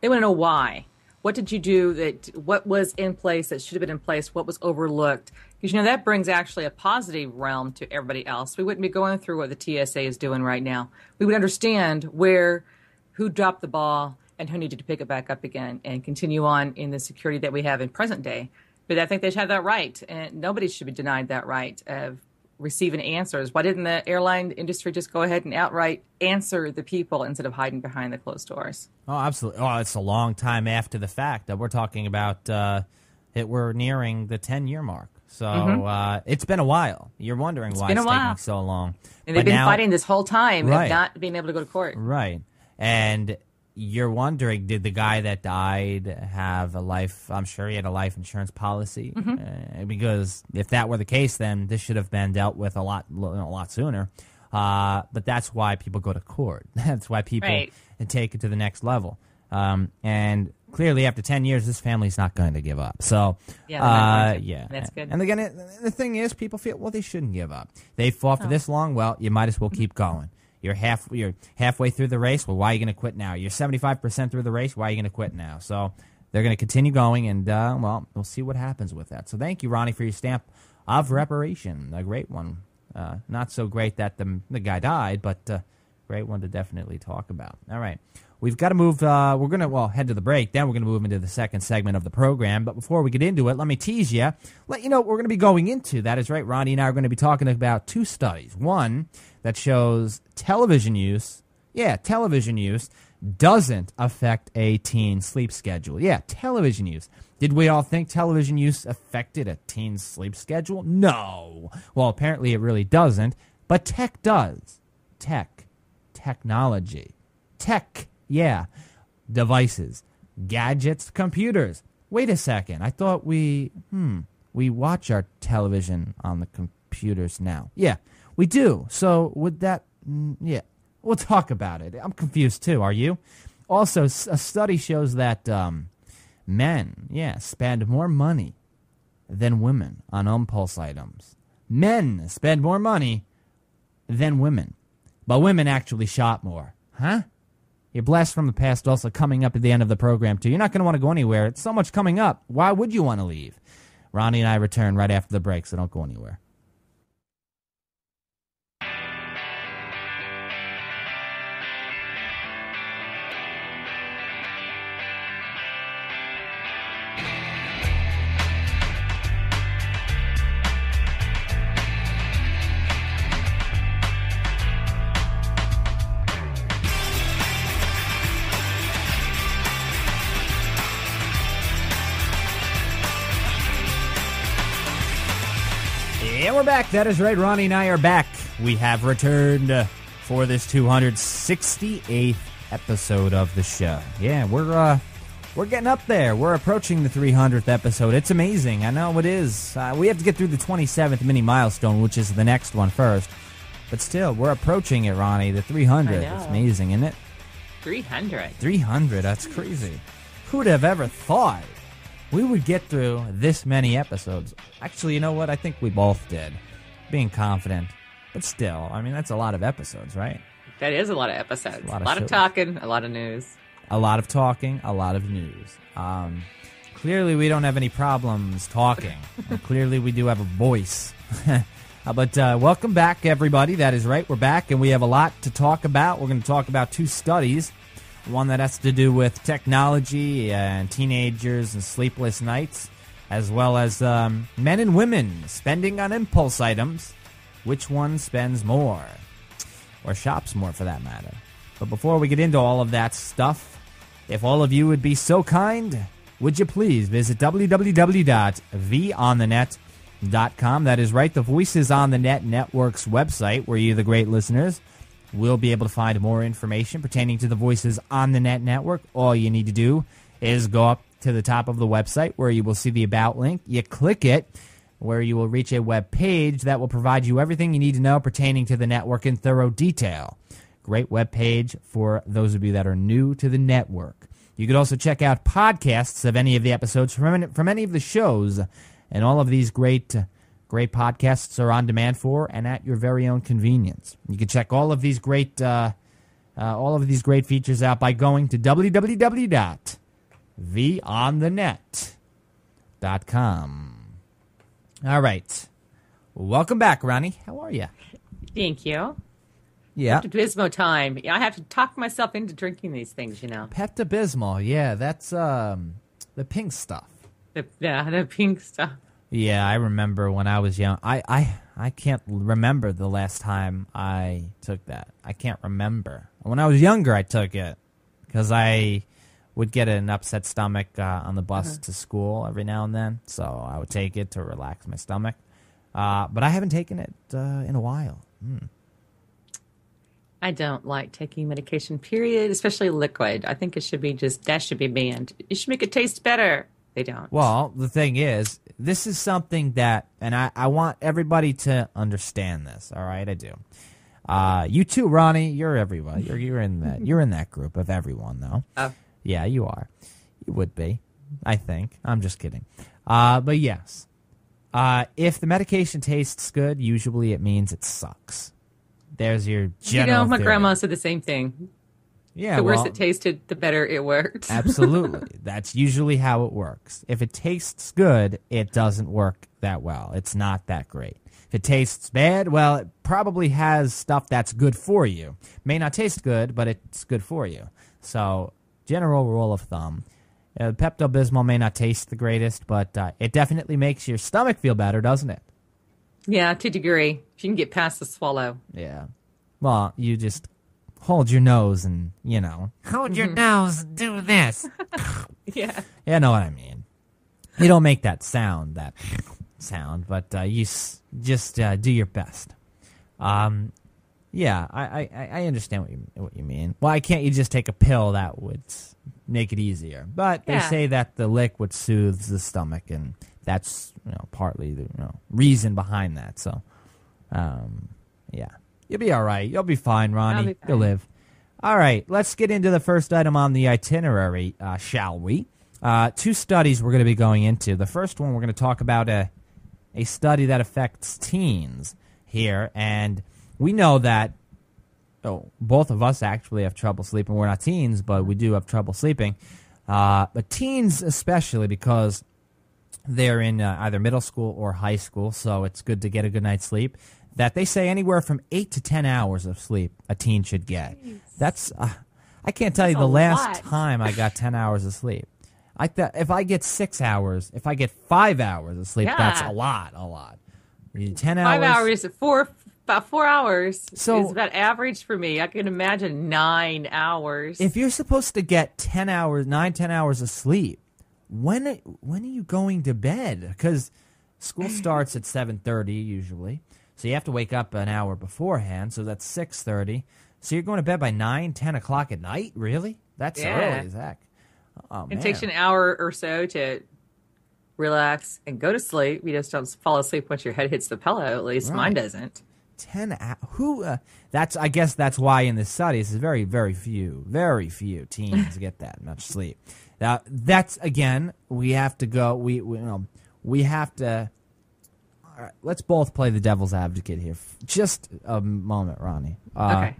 They want to know why. What did you do? What was in place that should have been in place? What was overlooked? Because, that brings actually a positive realm to everybody else. We wouldn't be going through what the TSA is doing right now. We would understand who dropped the ball and who needed to pick it back up again and continue on in the security that we have in present day. But I think they should have that right, and nobody should be denied that right of receiving answers. Why didn't the airline industry just go ahead and outright answer the people instead of hiding behind the closed doors? Oh, absolutely. Oh, it's a long time after the fact that we're talking about. We're nearing the 10-year mark. So it's been a while. You're wondering why it's taking so long. And they've been fighting this whole time of not being able to go to court. Right. And you're wondering, did the guy that died have a life? I'm sure he had a life insurance policy, because if that were the case, then this should have been dealt with a lot sooner. But that's why people go to court. That's why people take it to the next level. And clearly, after 10 years, this family's not going to give up. So that's good. And again, the thing is, people feel, well, they shouldn't give up. They fought for this long. Well, you might as well keep going. You're halfway through the race. Well, why are you going to quit now? You're 75% through the race. Why are you going to quit now? So they're going to continue going, and we'll see what happens with that. So thank you, Ronnie, for your stamp of reparation. A great one. Not so great that the guy died, but great one to definitely talk about. All right. We've got to move. We're going to head to the break. Then we're going to move into the second segment of the program. But before we get into it, let me tease you. Let you know what we're going to be going into. That is right. Ronnie and I are going to be talking about two studies. One that shows television use. Yeah, television use doesn't affect a teen's sleep schedule. Yeah, television use. Did we all think television use affected a teen's sleep schedule? No. Well, apparently it really doesn't. But tech does. Technology. Yeah, devices, gadgets, computers. Wait a second. I thought we watch our television on the computers now. Yeah, we do. So would that, we'll talk about it. I'm confused too. Are you? Also, a study shows that men, spend more money than women on impulse items. Men spend more money than women, but women actually shop more. Huh? Your blast from the past also coming up at the end of the program, too. You're not going to want to go anywhere. It's so much coming up. Why would you want to leave? Ronnie and I return right after the break, so don't go anywhere. And we're back. That is right. Ronnie and I are back we have returned for this 268th episode of the show. Yeah, we're getting up there. We're approaching the 300th episode. It's amazing. I know it is. We have to get through the 27th mini milestone, which is the next one first. But still, we're approaching it, Ronnie. The 300th. It's amazing, isn't it? 300. 300. That's crazy. Who'd have ever thought we would get through this many episodes? Actually, you know what? I think we both did. Being confident. But still, I mean, that's a lot of episodes, right? That is a lot of episodes. A lot shows. of talking, a lot of news. A lot of talking, a lot of news. Clearly, we don't have any problems talking. And clearly, we do have a voice. But welcome back, everybody. That is right. We're back, and we have a lot to talk about. We're going to talk about two studies. One that has to do with technology and teenagers and sleepless nights, as well as men and women spending on impulse items. Which one spends more? Or shops more, for that matter. But before we get into all of that stuff, if all of you would be so kind, would you please visit www.vonthenet.com. That is right, the Voices on the Net Network's website, where you, the great listeners, will be able to find more information pertaining to the Voices on the Net Network. All you need to do is go up to the top of the website where you will see the About link. You click it, where you will reach a web page that will provide you everything you need to know pertaining to the network in thorough detail. Great web page for those of you that are new to the network. You could also check out podcasts of any of the episodes from any of the shows, and all of these great podcasts are on demand for and at your very own convenience. You can check all of these great features out by going to www.vonthenet.com. All right, welcome back, Ronnie. How are you? Thank you. Yeah. Pepto-Bismol time. I have to talk myself into drinking these things, you know. Pepto-Bismol, yeah, that's the pink stuff. The pink stuff. Yeah, I remember when I was young. I can't remember the last time I took that. I can't remember. When I was younger, I took it because I would get an upset stomach on the bus to school every now and then, so I would take it to relax my stomach. But I haven't taken it in a while. I don't like taking medication, period, especially liquid. I think it should be that should be banned. You should make it taste better. They don't. Well, the thing is, this is something that, and I want everybody to understand this, all right? I do. You too, Ronnie, you're everybody. You're in that group of everyone, though. Oh. Yeah, you are. You would be, I think. I'm just kidding. But yes, if the medication tastes good, usually it means it sucks. There's your general my theory. grandma said the same thing. Yeah, the worse it tasted, the better it worked. Absolutely. That's usually how it works. If it tastes good, it doesn't work that well. It's not that great. If it tastes bad, well, it probably has stuff that's good for you. May not taste good, but it's good for you. So, general rule of thumb. Pepto-Bismol may not taste the greatest, but it definitely makes your stomach feel better, doesn't it? Yeah, to a degree. If you can get past the swallow. Yeah. Well, you just hold your nose and, hold your nose and do this. Yeah. You know what I mean. You don't make that sound, but you just do your best. Yeah, I understand what you mean. Why can't you just take a pill that would make it easier? But they say that the liquid soothes the stomach, and that's partly the reason behind that. So, yeah, you'll be all right. You'll be fine, Ronnie. You'll live. All right, let's get into the first item on the itinerary, shall we? Two studies we're going to be going into. The first one, we're going to talk about a study that affects teens here, and we know that both of us actually have trouble sleeping. We're not teens, but we do have trouble sleeping. But teens especially, because they're in either middle school or high school, so it's good to get a good night's sleep, that they say anywhere from 8 to 10 hours of sleep a teen should get. Jeez. That's I can't tell you the last time I got 10 hours of sleep. If I get 6 hours, if I get 5 hours of sleep, that's a lot. 10 hours. 5 hours, about 4 hours is about average for me. I can imagine 9 hours. If you're supposed to get 10 hours of sleep, when are you going to bed? Because school starts at 7:30 usually. So you have to wake up an hour beforehand, so that's 6:30. So you're going to bed by 9, 10 o'clock at night? Really? That's early as heck. Oh, man. It takes you an hour or so to relax and go to sleep. You just don't fall asleep once your head hits the pillow. At least mine doesn't. 10 hours. That's, I guess that's why in the studies, very, very few teens get that much sleep. Now, that's, again, we have to go, we have to, all right, let's both play the devil's advocate here. Just a moment, Ronnie. Okay.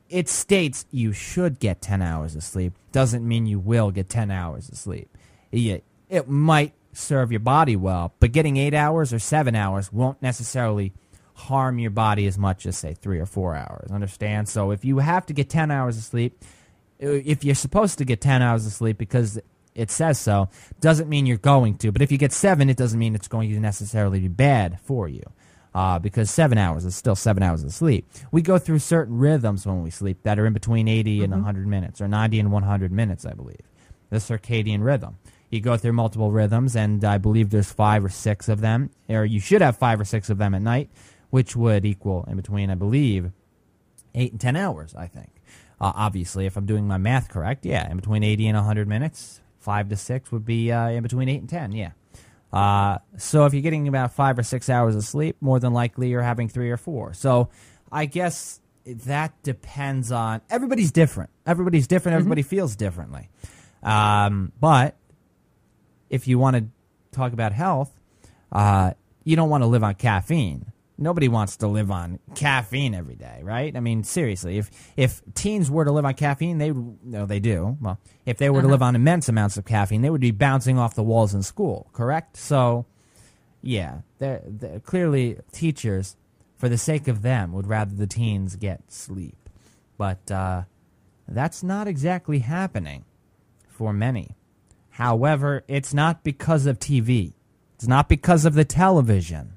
It states you should get 10 hours of sleep. Doesn't mean you will get 10 hours of sleep. It might serve your body well, but getting 8 hours or 7 hours won't necessarily harm your body as much as, say, 3 or 4 hours. Understand? So if you have to get 10 hours of sleep, if you're supposed to get 10 hours of sleep because it says so, doesn't mean you're going to. But if you get 7, it doesn't mean it's going to necessarily be bad for you. Because 7 hours is still 7 hours of sleep. We go through certain rhythms when we sleep that are in between 80 and 100 minutes, or 90 and 100 minutes, I believe. The circadian rhythm. You go through multiple rhythms, and I believe there's 5 or 6 of them, or you should have 5 or 6 of them at night, which would equal in between, I believe, 8 and 10 hours, I think. Obviously, if I'm doing my math correct, yeah, in between 80 and 100 minutes, 5 to 6 would be in between 8 and 10, yeah. So if you're getting about 5 or 6 hours of sleep, more than likely you're having 3 or 4. So I guess that depends on, everybody's different. Everybody's different. Everybody feels differently. But if you want to talk about health, you don't want to live on caffeine. Nobody wants to live on caffeine every day, right? I mean, seriously, if teens were to live on caffeine, they do. Well, if they were to live on immense amounts of caffeine, they would be bouncing off the walls in school, correct? So, yeah, they're clearly teachers, for the sake of them, would rather the teens get sleep. But that's not exactly happening for many. However, it's not because of TV. It's not because of the television.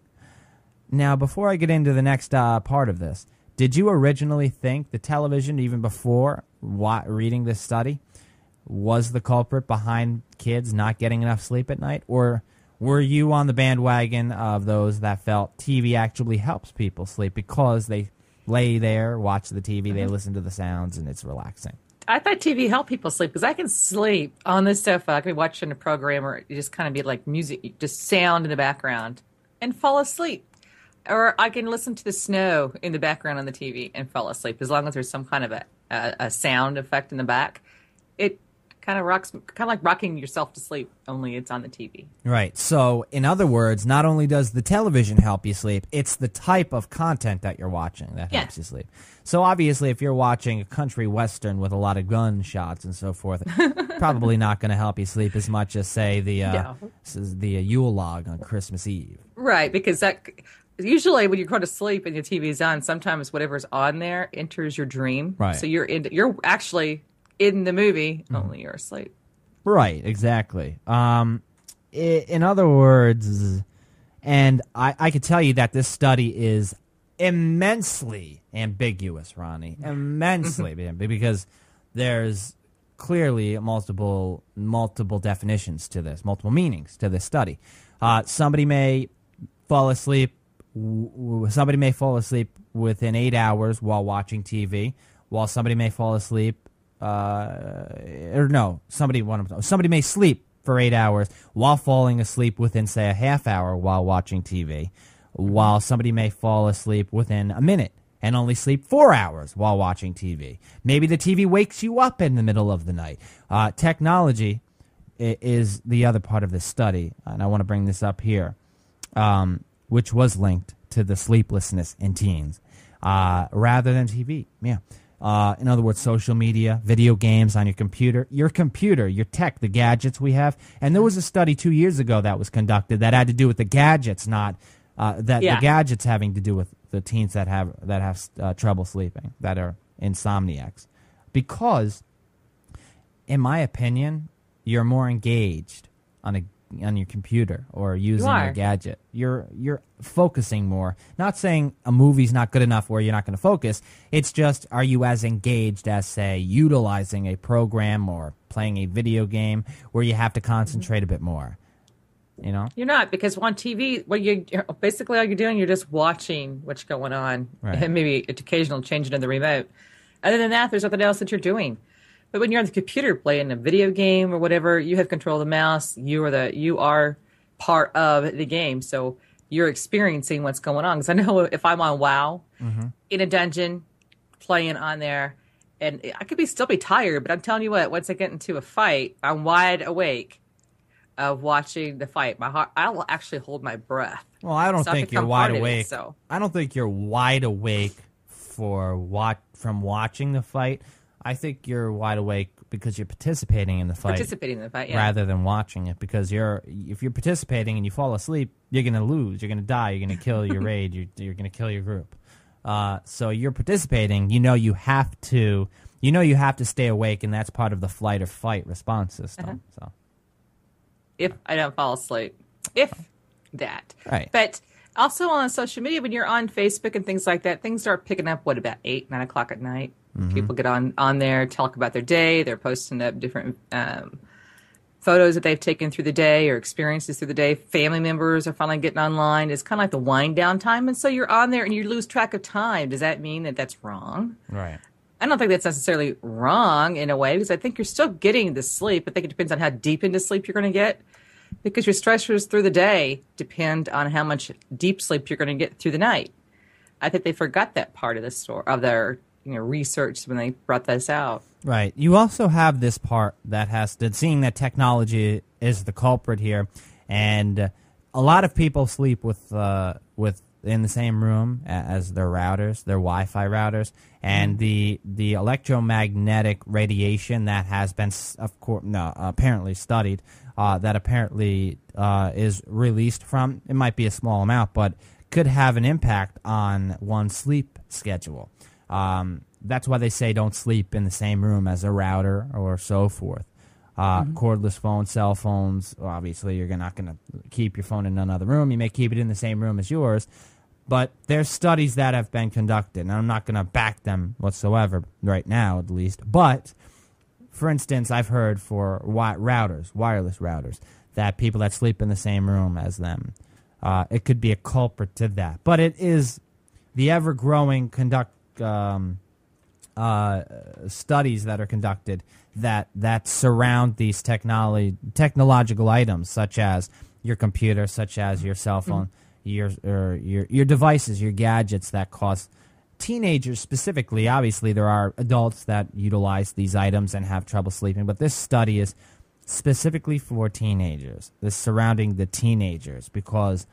Now, before I get into the next part of this, did you originally think the television, even before reading this study, was the culprit behind kids not getting enough sleep at night? Or were you on the bandwagon of those that felt TV actually helps people sleep because they lay there, watch the TV, they listen to the sounds, and it's relaxing? I thought TV helped people sleep because I can sleep on the sofa. I could be watching a program or it just kind of be like music, just sound in the background and fall asleep. Or I can listen to the snow in the background on the TV and fall asleep as long as there's some kind of a sound effect in the back. It kind of rocks, kind of like rocking yourself to sleep, only it's on the TV. Right. So, in other words, not only does the television help you sleep, it's the type of content that you're watching that helps you sleep. So, obviously, if you're watching a country western with a lot of gunshots and so forth, probably not going to help you sleep as much as, say, the Yule log on Christmas Eve. Right, because that... Usually, when you go to sleep and your TV is on, sometimes whatever's on there enters your dream. Right. So you're actually in the movie, only you're asleep. Right. Exactly. In other words, and I could tell you that this study is immensely ambiguous, Ronnie. Immensely, because there's clearly multiple definitions to this, multiple meanings to this study. Somebody may fall asleep. Somebody may fall asleep within 8 hours while watching TV, while somebody may fall asleep, somebody may sleep for 8 hours while falling asleep within, say, a half hour while watching TV, while somebody may fall asleep within a minute and only sleep 4 hours while watching TV. Maybe the TV wakes you up in the middle of the night. Technology is the other part of this study, and I want to bring this up here. Which was linked to the sleeplessness in teens, rather than TV. Yeah. In other words, social media, video games on your computer, your tech, the gadgets we have. And there was a study 2 years ago that was conducted that had to do with the gadgets, not the gadgets having to do with the teens that have trouble sleeping, that are insomniacs. Because, in my opinion, you're more engaged on your computer or using your gadget. You're focusing more. Not saying a movie's not good enough where you're not going to focus. It's just, are you as engaged as, say, utilizing a program or playing a video game where you have to concentrate a bit more? You know, You're not, because on TV, basically all you're doing, you're just watching what's going on, Right. and maybe an occasional change in the remote. Other than that, there's nothing else that you're doing. But when you're on the computer playing a video game or whatever, you have control of the mouse. You are part of the game, so you're experiencing what's going on. Because I know if I'm on WoW in a dungeon playing on there, and I could still be tired, but I'm telling you what, once I get into a fight, I'm wide awake of watching the fight. I will actually hold my breath. well, I don't So I've think you're become wide part of it, awake. so. I don't think you're wide awake from watching the fight. I think you're wide awake because you're participating in the fight. Participating in the fight, yeah. Rather than watching it, because if you're participating and you fall asleep, you're going to lose. You're going to die. You're going to kill your raid. You're going to kill your group. So you're participating. You have to stay awake, and that's part of the flight or fight response system. So If I don't fall asleep. If that. Right. But also on social media, when you're on Facebook and things like that, things start picking up, about 8, 9 o'clock at night? People get on there, talk about their day. They're posting up different photos that they've taken through the day or experiences through the day. Family members are finally getting online. It's kind of like the wind down time. And so you're on there and you lose track of time. Does that mean that that's wrong? right. I don't think that's necessarily wrong in a way, because I think you're still getting the sleep. I think it depends on how deep into sleep you're going to get, because your stressors through the day depend on how much deep sleep you're going to get through the night. I think they forgot that part of the story of their research when they brought this out. Right. You also have this part that has to, seeing that technology is the culprit here, and a lot of people sleep with in the same room as their routers, their Wi-Fi routers, and the electromagnetic radiation that has been, apparently studied, that apparently is released from, it might be a small amount, but could have an impact on one's sleep schedule. That's why they say don't sleep in the same room as a router or so forth. Cordless phones, cell phones, obviously you're not going to keep your phone in another room. You may keep it in the same room as yours. But there's studies that have been conducted, and I'm not going to back them whatsoever right now, at least. But, for instance, I've heard for wireless routers, that people that sleep in the same room as them, it could be a culprit to that. But it is the ever-growing studies that are conducted that surround these technological items, such as your computer, such as your cell phone, your devices, your gadgets, that cause teenagers specifically. Obviously, there are adults that utilize these items and have trouble sleeping, but this study is specifically for teenagers. This surrounding the teenagers, because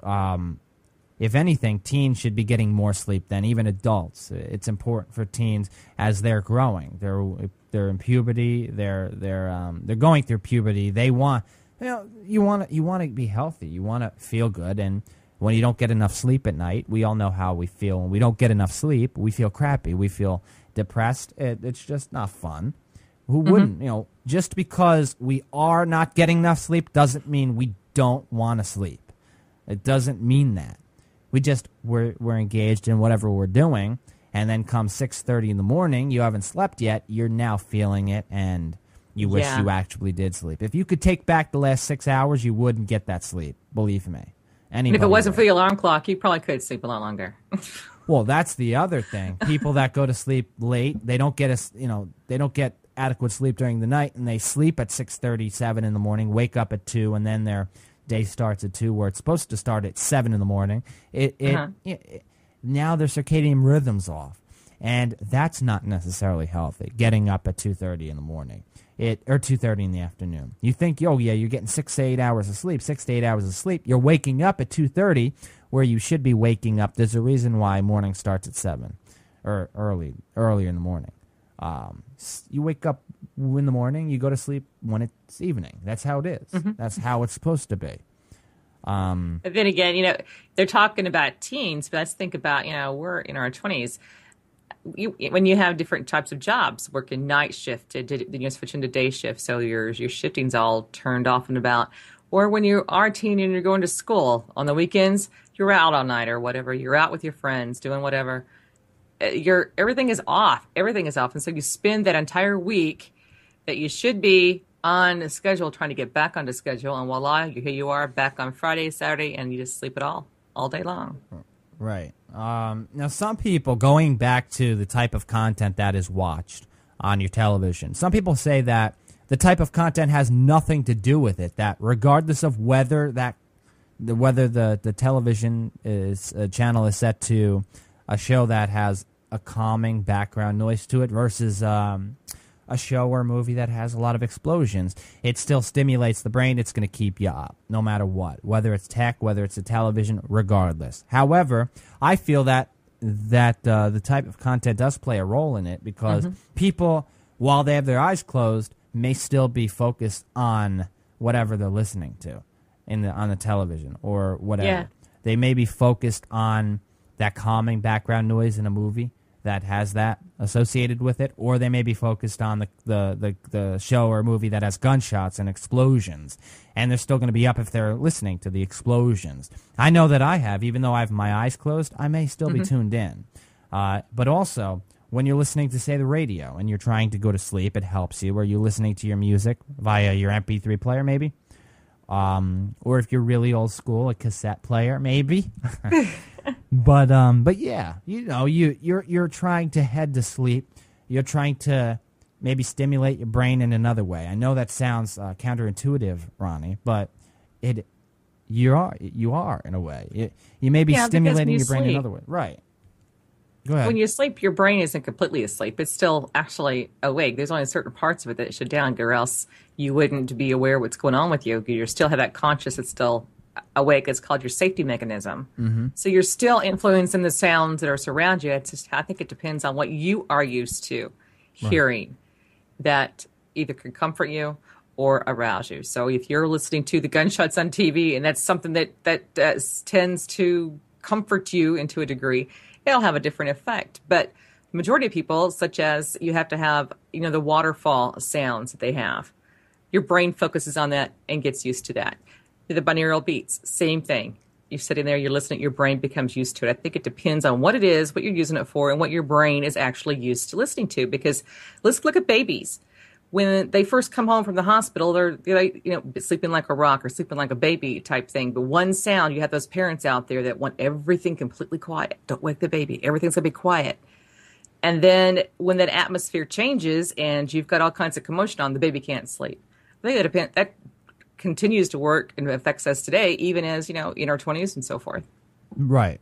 if anything, teens should be getting more sleep than even adults. It's important for teens as they're growing. They're in puberty. They're going through puberty. They want, you want to be healthy. You want to feel good. And when you don't get enough sleep at night, we all know how we feel. When we don't get enough sleep, we feel crappy. We feel depressed. It's just not fun. Who wouldn't? Just because we are not getting enough sleep doesn't mean we don't want to sleep. It doesn't mean that. We're engaged in whatever we're doing, and then come 6:30 in the morning, you haven't slept yet, you're now feeling it, and you wish you actually did sleep. If you could take back the last 6 hours, you wouldn't get that sleep, believe me. And if it wasn't for the alarm clock, you probably could sleep a lot longer. Well, that's the other thing. People that go to sleep late, they don't get adequate sleep during the night, and they sleep at 6:37 in the morning, wake up at 2, and then their day starts at 2, where it's supposed to start at 7 in the morning. Now their circadian rhythm's off, and that's not necessarily healthy. Getting up at 2:30 in the morning, or 2:30 in the afternoon. You think, you're getting 6 to 8 hours of sleep. 6 to 8 hours of sleep. You're waking up at 2:30, where you should be waking up. There's a reason why morning starts at 7, or earlier in the morning. You wake up in the morning, you go to sleep when it's evening. That's how it is. That's how it's supposed to be. But then again, they're talking about teens, but let's think about, we're in our 20s. When you have different types of jobs, working night shift, then you switch into day shift, so your shifting's all turned off and about. Or when you are a teen and you're going to school on the weekends, you're out all night or whatever. You're out with your friends doing whatever. Everything is off. Everything is off. And so you spend that entire week that you should be on schedule, trying to get back onto schedule, and voila, here you are back on Friday, Saturday, and you just sleep it all day long. Right. Now, some people, going back to the type of content that is watched on your television, some people say that the type of content has nothing to do with it, that regardless of whether the television channel is set to a show that has a calming background noise to it versus a show or a movie that has a lot of explosions, it still stimulates the brain. It's going to keep you up no matter what, whether it's tech, whether it's a television, regardless. However, I feel that the type of content does play a role in it because people, while they have their eyes closed, may still be focused on whatever they're listening to on the television or whatever. Yeah. They may be focused on that calming background noise in a movie that has that associated with it, or they may be focused on the show or movie that has gunshots and explosions, and they're still going to be up if they're listening to the explosions. I know that I have, even though I have my eyes closed, I may still be tuned in. But also, when you're listening to, say, the radio, and you're trying to go to sleep, it helps you. Or you're listening to your music via your MP3 player, maybe. Or if you're really old school, a cassette player, maybe. But yeah, you're trying to head to sleep. You're trying to maybe stimulate your brain in another way. I know that sounds counterintuitive, Ronnie, but you are in a way. You may be stimulating your brain in another way, right? Go ahead. When you sleep, your brain isn't completely asleep. It's still actually awake. There's only certain parts of it that should down, or else you wouldn't be aware what's going on with you. You still have that conscious that's still awake. It's called your safety mechanism. So you're still influencing the sounds that are surround you. It's just, I think it depends on what you are used to hearing that either can comfort you or arouse you. So if you're listening to the gunshots on TV and that's something that tends to comfort you into a degree, it'll have a different effect. But the majority of people, such as you have to have, the waterfall sounds that they have, your brain focuses on that and gets used to that. The binaural beats, same thing. You're sitting there, you're listening, your brain becomes used to it. I think it depends on what it is, what you're using it for, and what your brain is actually used to listening to. Because let's look at babies. When they first come home from the hospital, they're sleeping like a rock or sleeping like a baby type thing. But one sound, you have those parents out there that want everything completely quiet. Don't wake the baby. Everything's going to be quiet. And then when that atmosphere changes and you've got all kinds of commotion on, the baby can't sleep. I think that continues to work and affects us today, even as, in our 20s and so forth. Right.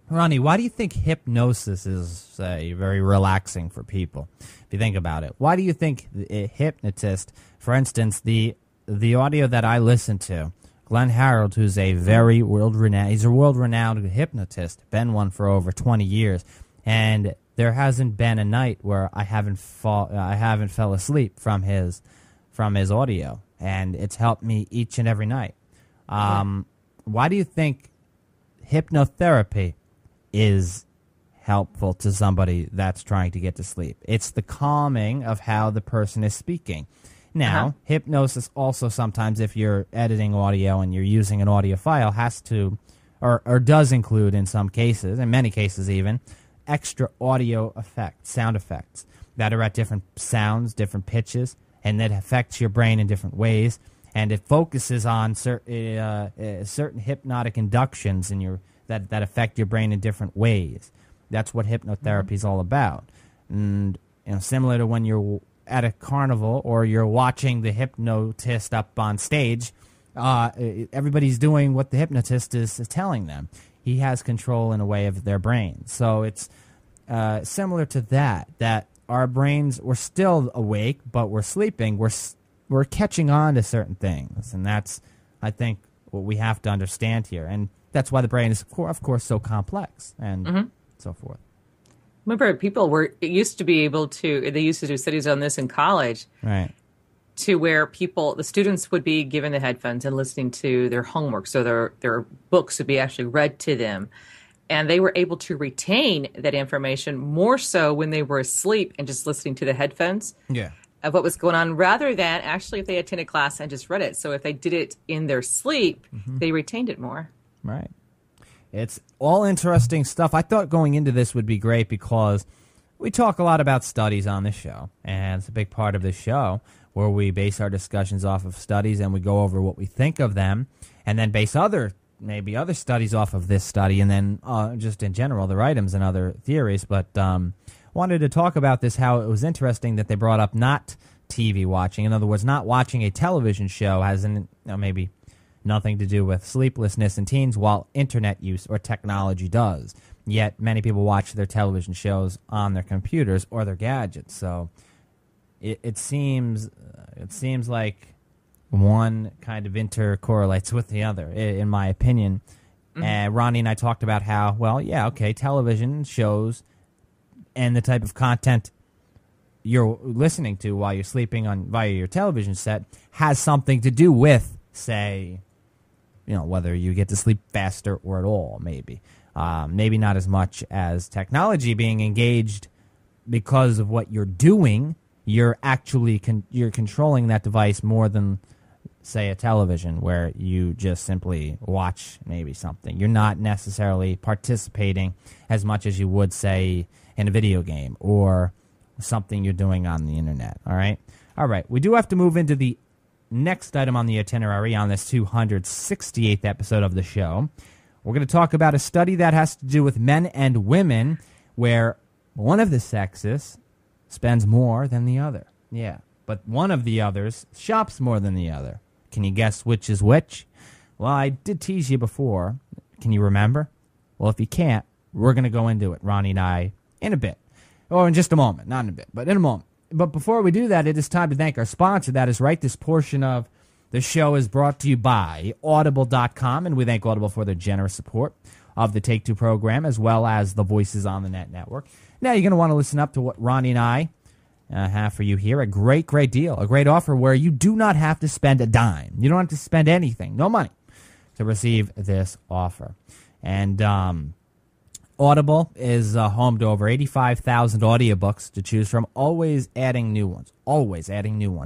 Ronnie, why do you think hypnosis is very relaxing for people? If you think about it, why do you think a hypnotist, for instance, the audio that I listen to, Glenn Harold, who's a very world-renowned hypnotist, been one for over 20 years, and there hasn't been a night where I haven't fell asleep from his audio, and it's helped me each and every night. Why do you think hypnotherapy is helpful to somebody that's trying to get to sleep? It's the calming of how the person is speaking. Now, hypnosis also sometimes, if you're editing audio and you're using an audio file, has to, or does include in some cases, in many cases even, extra audio effects, sound effects that are at different sounds, different pitches, and that affects your brain in different ways. And it focuses on certain hypnotic inductions in your that affect your brain in different ways. That's what hypnotherapy is all about. And similar to when you're at a carnival or you're watching the hypnotist up on stage, everybody's doing what the hypnotist is telling them. He has control in a way of their brain. So it's similar to that our brains, we're still awake, but we're sleeping. We're catching on to certain things, and that's, I think, what we have to understand here. And that's why the brain is, of course, so complex and so forth. Remember, they used to do studies on this in college. Right. To where the students would be given the headphones and listening to their homework. So their books would be actually read to them. And they were able to retain that information more so when they were asleep and just listening to the headphones. Yeah. Of what was going on, rather than actually if they attended class and just read it. So if they did it in their sleep, they retained it more. Right. It's all interesting stuff. I thought going into this would be great because we talk a lot about studies on this show, and it's a big part of this show. where we base our discussions off of studies and we go over what we think of them, and then base maybe other studies off of this study, and then just in general, other items and other theories. But wanted to talk about this, how it was interesting that they brought up not TV watching. In other words, not watching a television show has maybe nothing to do with sleeplessness in teens, while internet use or technology does. Yet many people watch their television shows on their computers or their gadgets. So it seems like one kind of intercorrelates with the other, in my opinion. And Ronnie and I talked about how, television shows and the type of content you're listening to while you're sleeping via your television set has something to do with, say, whether you get to sleep faster or at all, maybe. Maybe not as much as technology being engaged because of what you're doing. You're actually you're controlling that device more than, say, a television, where you just simply watch maybe something. You're not necessarily participating as much as you would, say, in a video game or something you're doing on the internet. All right. We do have to move into the next item on the itinerary on this 268th episode of the show. We're going to talk about a study that has to do with men and women, where one of the sexes spends more than the other. Yeah, but one of the others shops more than the other. Can you guess which is which? Well, I did tease you before. Can you remember? Well, if you can't, we're going to go into it, Ronnie and I, in a bit. Or in just a moment. Not in a bit, but in a moment. But before we do that, it is time to thank our sponsor. That is right. This portion of the show is brought to you by Audible.com, and we thank Audible for their generous support of the Take Two program, as well as the Voices on the Net network. Now you're going to want to listen up to what Ronnie and I have for you here. A great, great deal. A great offer where you do not have to spend a dime. You don't have to spend anything. No money to receive this offer. And Audible is home to over 85,000 audiobooks to choose from, always adding new ones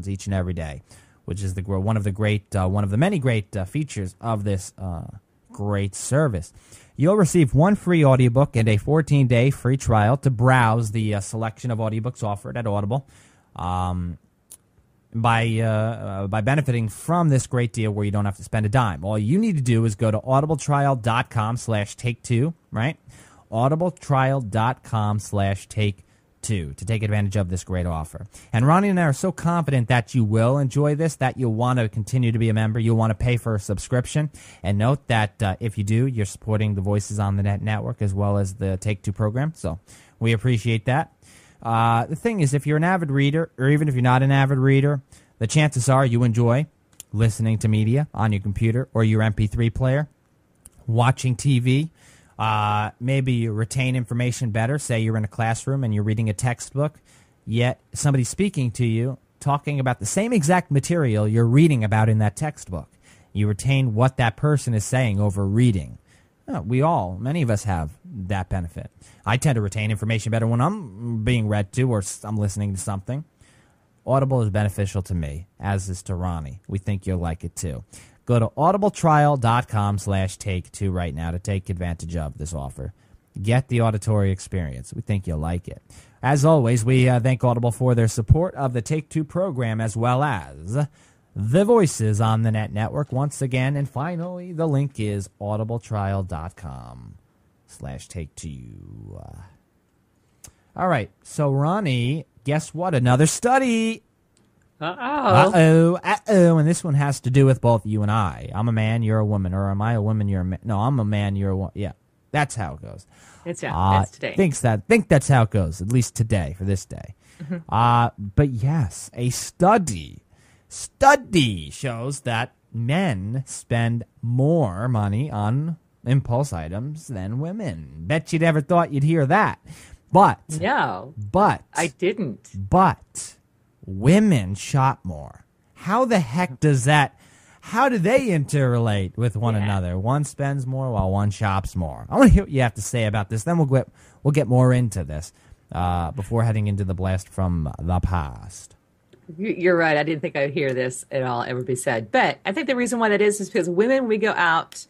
each and every day, which is one of the many great features of this great service. You'll receive one free audiobook and a 14-day free trial to browse the selection of audiobooks offered at Audible. By benefiting from this great deal where you don't have to spend a dime. All you need to do is go to audibletrial.com/take2, right? audibletrial.com/take2 to take advantage of this great offer. And Ronnie and I are so confident that you will enjoy this, that you'll want to continue to be a member. You'll want to pay for a subscription. And note that if you do, you're supporting the Voices on the Net network as well as the Take Two program. So we appreciate that. The thing is, if you're an avid reader, or even if you're not an avid reader, the chances are you enjoy listening to media on your computer or your MP3 player, watching TV. Maybe you retain information better. Say you're in a classroom and you're reading a textbook, yet somebody's speaking to you, talking about the same exact material you're reading about in that textbook. You retain what that person is saying over reading. Many of us have that benefit. I tend to retain information better when I'm being read to or I'm listening to something. Audible is beneficial to me, as is to Ronnie. We think you'll like it too. Go to audibletrial.com/take2 right now to take advantage of this offer. Get the auditory experience. We think you'll like it. As always, we thank Audible for their support of the Take Two program, as well as the Voices on the Net network once again. And finally, the link is audibletrial.com/take2. All right. So, Ronnie, guess what? Another study. And this one has to do with both you and I. I'm a man, you're a woman. Or am I a woman, you're a man? No, I'm a man, you're a woman. Yeah, that's how it goes. It's today. Think that's how it goes, at least today, for this day. But yes, a study shows that men spend more money on impulse items than women. Bet you'd never thought you'd hear that. But I didn't. But women shop more. How the heck does that? How do they interrelate with one another? One spends more while one shops more. I want to hear what you have to say about this. Then we'll get more into this before heading into the blast from the past. You're right. I didn't think I'd hear this at all ever be said. But I think the reason why that is because women, we go out,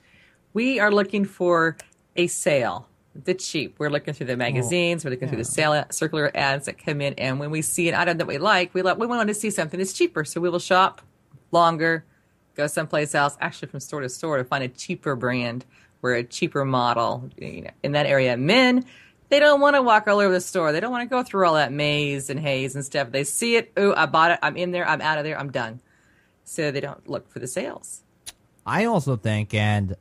we are looking for a sale. the cheap. We're looking through the magazines. We're looking through the sale circular ads that come in. And when we see an item that we like, we want to see something that's cheaper. So we will shop longer, go someplace else, actually from store to find a cheaper brand or a cheaper model, in that area. Men, they don't want to walk all over the store. They don't want to go through all that maze and haze and stuff. They see it. Ooh, I bought it. I'm in there. I'm out of there. I'm done. So they don't look for the sales. I also think, and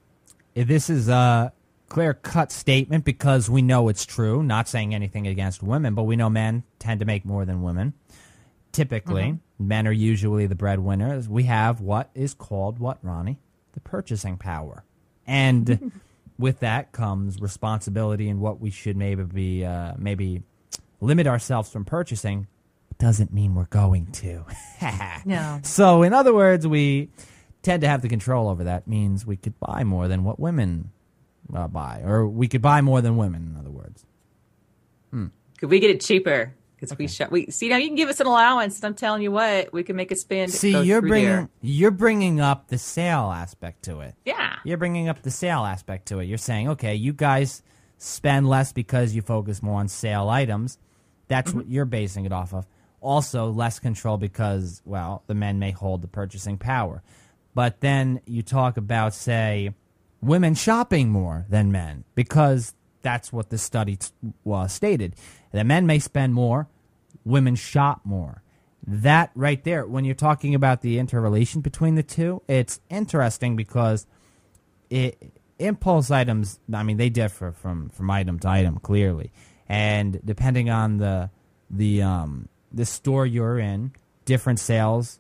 this is a clear-cut statement because we know it's true, not saying anything against women, but we know men tend to make more than women. Typically, men are usually the breadwinners. We have what is called, what, Ronnie? The purchasing power. And with that comes responsibility and what we should maybe limit ourselves from purchasing. Doesn't mean we're going to. No. So, in other words, we tend to have the control over that. Means we could buy more than what women buy, or we could buy more than women, in other words. Could we get it cheaper? Because we see now you can give us an allowance, and I'm telling you what, we can make it spend. See, you're bringing up the sale aspect to it. Yeah, you're bringing up the sale aspect to it. You're saying, okay, you guys spend less because you focus more on sale items. That's what you're basing it off of. Also, less control because, well, the men may hold the purchasing power. But then you talk about, say, women shopping more than men because that's what the study stated. That men may spend more, women shop more. That right there, when you're talking about the interrelation between the two, it's interesting because impulse items, I mean, they differ from item to item, clearly. And depending on the store you're in, different sales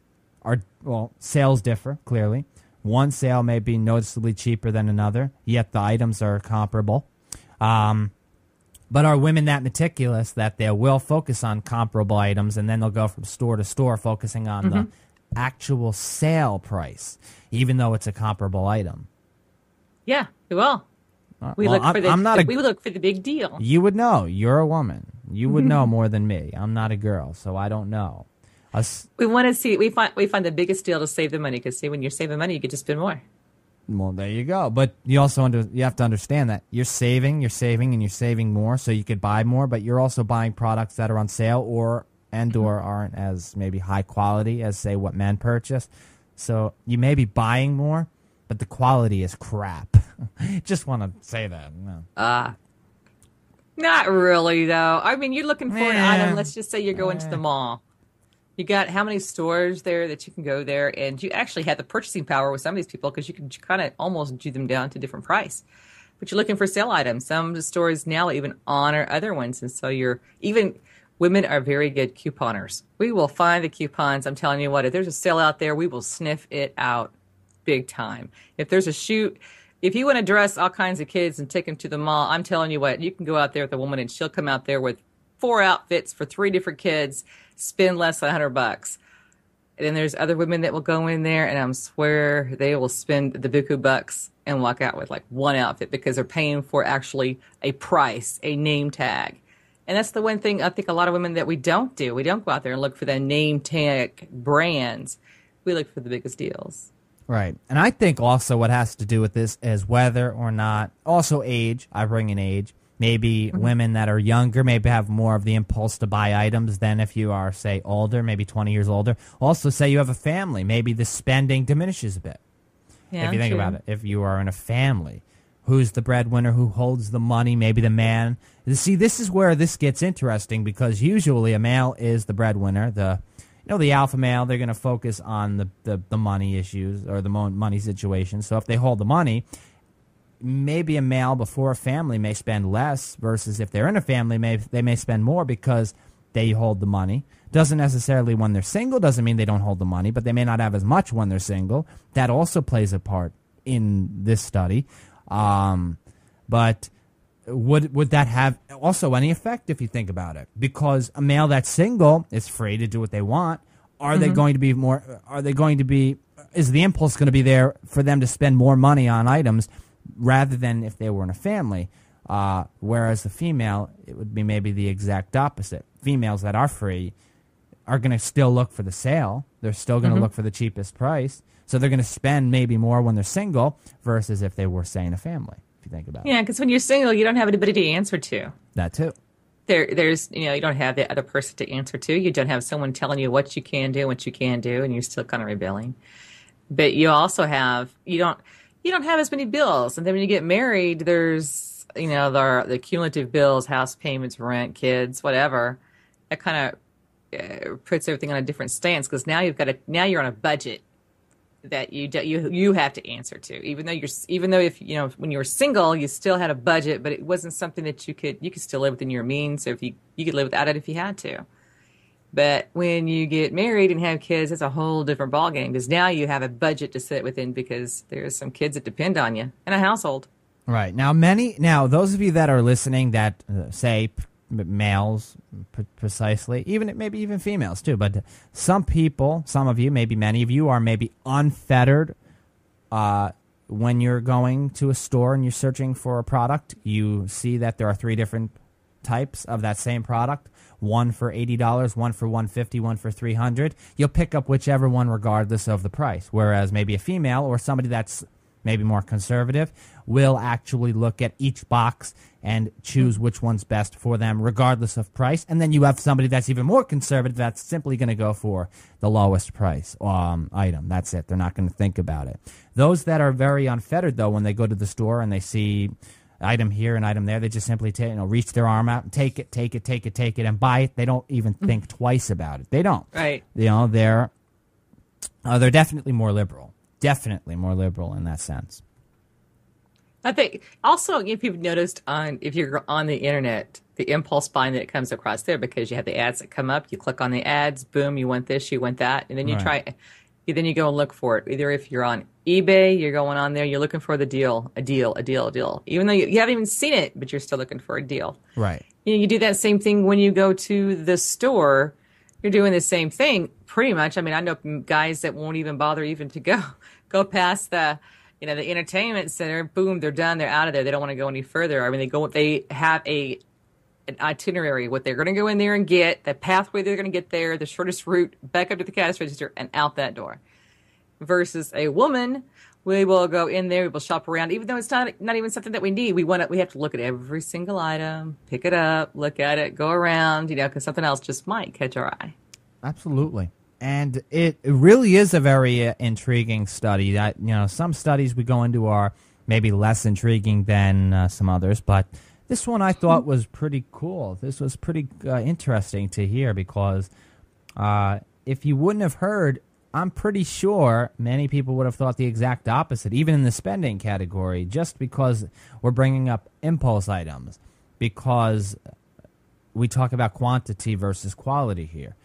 sales differ, clearly. One sale may be noticeably cheaper than another, yet the items are comparable. But are women that meticulous that they will focus on comparable items and then they'll go from store to store focusing on the actual sale price, even though it's a comparable item? Yeah, we will. We look for the big deal. You would know. You're a woman. You would know more than me. I'm not a girl, so I don't know. We want to see. We find the biggest deal to save the money because see, when you're saving money, you get to spend more. Well, there you go. But you also you have to understand that you're saving, and you're saving more, so you could buy more. But you're also buying products that are on sale or aren't as maybe high quality as say what men purchase. So you may be buying more, but the quality is crap. Just want to say that. No. Not really though. I mean, you're looking for an item. Let's just say you're going to the mall. You got how many stores there that you can go there, and you actually have the purchasing power with some of these people because you can kind of almost do them down to a different price. But you're looking for sale items. Some of the stores now even honor other ones, and so women are very good couponers. We will find the coupons. I'm telling you what, if there's a sale out there, we will sniff it out big time. If there's a shoot, if you want to dress all kinds of kids and take them to the mall, I'm telling you what, you can go out there with a woman and she'll come out there with 4 outfits for 3 different kids, spend less than $100. And then there's other women that will go in there, and I swear they will spend the buku bucks and walk out with like 1 outfit because they're paying for actually a price, a name tag. And that's the one thing I think a lot of women that we don't do. We don't go out there and look for the name tag brands. We look for the biggest deals. Right. And I think also what has to do with this is whether or not, also age, I bring in age. Maybe women that are younger maybe have more of the impulse to buy items than if you are, say, older, maybe 20 years older. Also, say you have a family. Maybe the spending diminishes a bit. Yeah, if you think about it. If you are in a family, who's the breadwinner, who holds the money, maybe the man. See, this is where this gets interesting because usually a male is the breadwinner, the alpha male. They're going to focus on the money issues or the money situation. So if they hold the money, maybe a male before a family may spend less versus if they're in a family, they may spend more because they hold the money. Doesn't necessarily when they're single, doesn't mean they don't hold the money, but they may not have as much when they're single. That also plays a part in this study. But would that have also any effect if you think about it? Because a male that's single is free to do what they want. Are they going to be more? Are they going to be? Is the impulse going to be there for them to spend more money on items rather than if they were in a family? Whereas the female, it would be maybe the exact opposite. Females that are free are going to still look for the sale. They're still going to look for the cheapest price. So they're going to spend maybe more when they're single versus if they were, say, in a family. if you think about it. Yeah, because when you're single, you don't have anybody to answer to. That too. There's you don't have the other person to answer to. You don't have someone telling you what you can do, what you can't do, and you're still kind of rebelling. But you also have you don't have as many bills, and then when you get married, there's the cumulative bills, house payments, rent, kids, whatever. That kind of puts everything on a different stance because now you're on a budget that you have to answer to. Even though if when you were single, you still had a budget, but it wasn't something that you could still live within your means. So if you could live without it if you had to. But when you get married and have kids, it's a whole different ballgame because now you have a budget to sit within because there's some kids that depend on you in a household. Right. Now, those of you that are listening that say males precisely, maybe even females too, but some of you, maybe many of you are maybe unfettered when you're going to a store and you're searching for a product. You see that there are 3 different types of that same product. One for $80, one for $150, one for $300. You'll pick up whichever one regardless of the price. Whereas maybe a female or somebody that's maybe more conservative will actually look at each box and choose which one's best for them regardless of price. And then you have somebody that's even more conservative that's simply going to go for the lowest price item. That's it. They're not going to think about it. Those that are very unfettered, though, when they go to the store and they see item here and item there, they just simply reach their arm out and take it, and buy it. They don't even think twice about it. They don't. Right. They're definitely more liberal. Definitely more liberal in that sense. I think also if you've noticed if you're on the internet, the impulse buying that comes across there because you have the ads that come up, you click on the ads, boom, you want this, you want that, and then you then you go and look for it. Either if you're on eBay, you're going on there, you're looking for the deal, a deal. Even though you haven't even seen it, but you're still looking for a deal. Right. You do that same thing when you go to the store. You're doing the same thing pretty much. I mean, I know guys that won't even bother even to go past the the entertainment center. Boom, they're done. They're out of there. They don't want to go any further. I mean, they have an itinerary, what they're going to go in there and get, the pathway they're going to get there, the shortest route back up to the cash register and out that door. Versus a woman, we will go in there, we will shop around, even though it's not even something that we need. We have to look at every single item, pick it up, look at it, go around, because something else just might catch our eye. Absolutely. And it really is a very intriguing study. That some studies we go into are maybe less intriguing than some others, but this one I thought was pretty cool. This was pretty interesting to hear because if you wouldn't have heard, I'm pretty sure many people would have thought the exact opposite, even in the spending category, just because we're bringing up impulse items, because we talk about quantity versus quality here.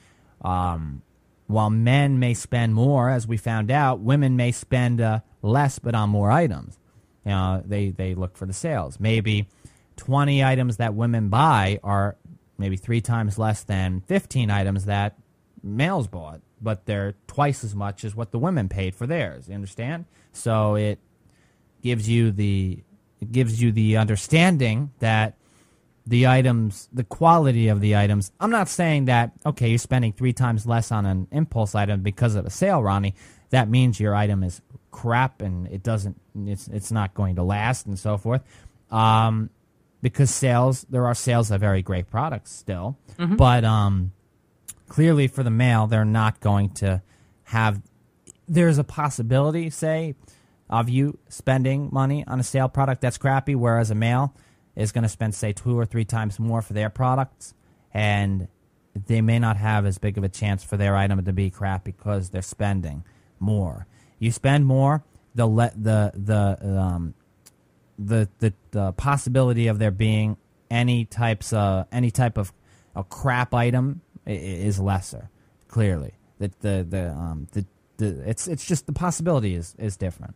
While men may spend more, as we found out, women may spend less but on more items. They look for the sales. Maybe 20 items that women buy are maybe 3 times less than 15 items that males bought, but they're twice as much as what the women paid for theirs. You understand? So it gives you the understanding that the items, the quality of the items. I'm not saying that, okay, you're spending 3 times less on an impulse item because of a sale, Ronnie. That means your item is crap and it's not going to last and so forth. Because there are sales of very great products still. Mm-hmm. But clearly for the male, they're not going to have, there's a possibility, say, of you spending money on a sale product that's crappy, whereas a male is going to spend, say, 2 or 3 times more for their products, and they may not have as big of a chance for their item to be crap because they're spending more. You spend more, the possibility of there being any type of a crap item is lesser. Clearly, it's just the possibility is different.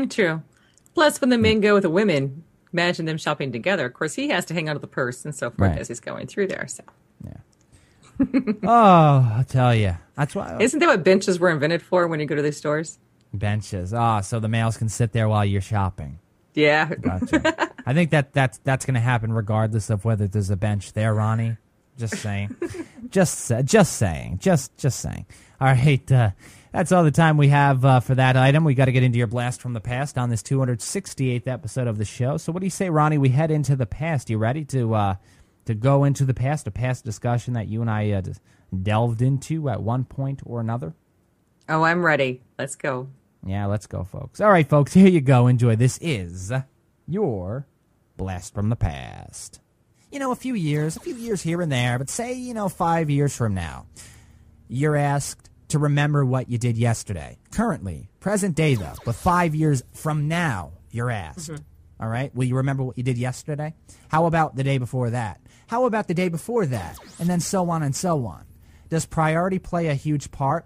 True. Plus, when the men go with the women, imagine them shopping together. Of course, he has to hang on to the purse and so forth as he's going through there. So, yeah. Oh, I tell you, that's why. Isn't that what benches were invented for when you go to these stores? Benches. So the males can sit there while you're shopping. Yeah. Gotcha. I think that's going to happen regardless of whether there's a bench there, Ronnie. Just saying. just saying. All right. That's all the time we have for that item. We got to get into your blast from the past on this 268th episode of the show. So what do you say, Ronnie? We head into the past. You ready to go into the past, a past discussion that you and I delved into at one point or another? Oh, I'm ready. Let's go. Yeah, let's go, folks. All right, folks, here you go. Enjoy. This is your blast from the past. You know, a few years here and there, but say, 5 years from now, you're asked to remember what you did yesterday. Currently, present day, though, but 5 years from now, you're asked. Mm-hmm. All right? Will you remember what you did yesterday? How about the day before that? How about the day before that? And then so on and so on. Does priority play a huge part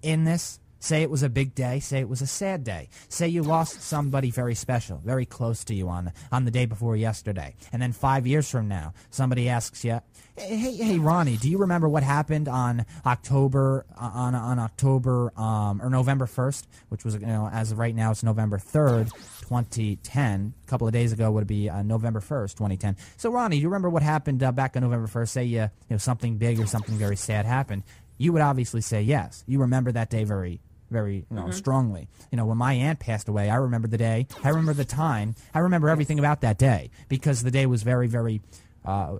in this? Say it was a big day. Say it was a sad day. Say you lost somebody very special, very close to you on the day before yesterday. And then 5 years from now, somebody asks you, Hey, Ronnie, do you remember what happened on October or November 1st, which was, as of right now, it's November 3rd, 2010. A couple of days ago would be November 1st, 2010. So, Ronnie, do you remember what happened back on November 1st? Say something big or something very sad happened. You would obviously say yes. You remember that day very strongly. When my aunt passed away, I remember the day. I remember the time. I remember everything about that day because the day was very, very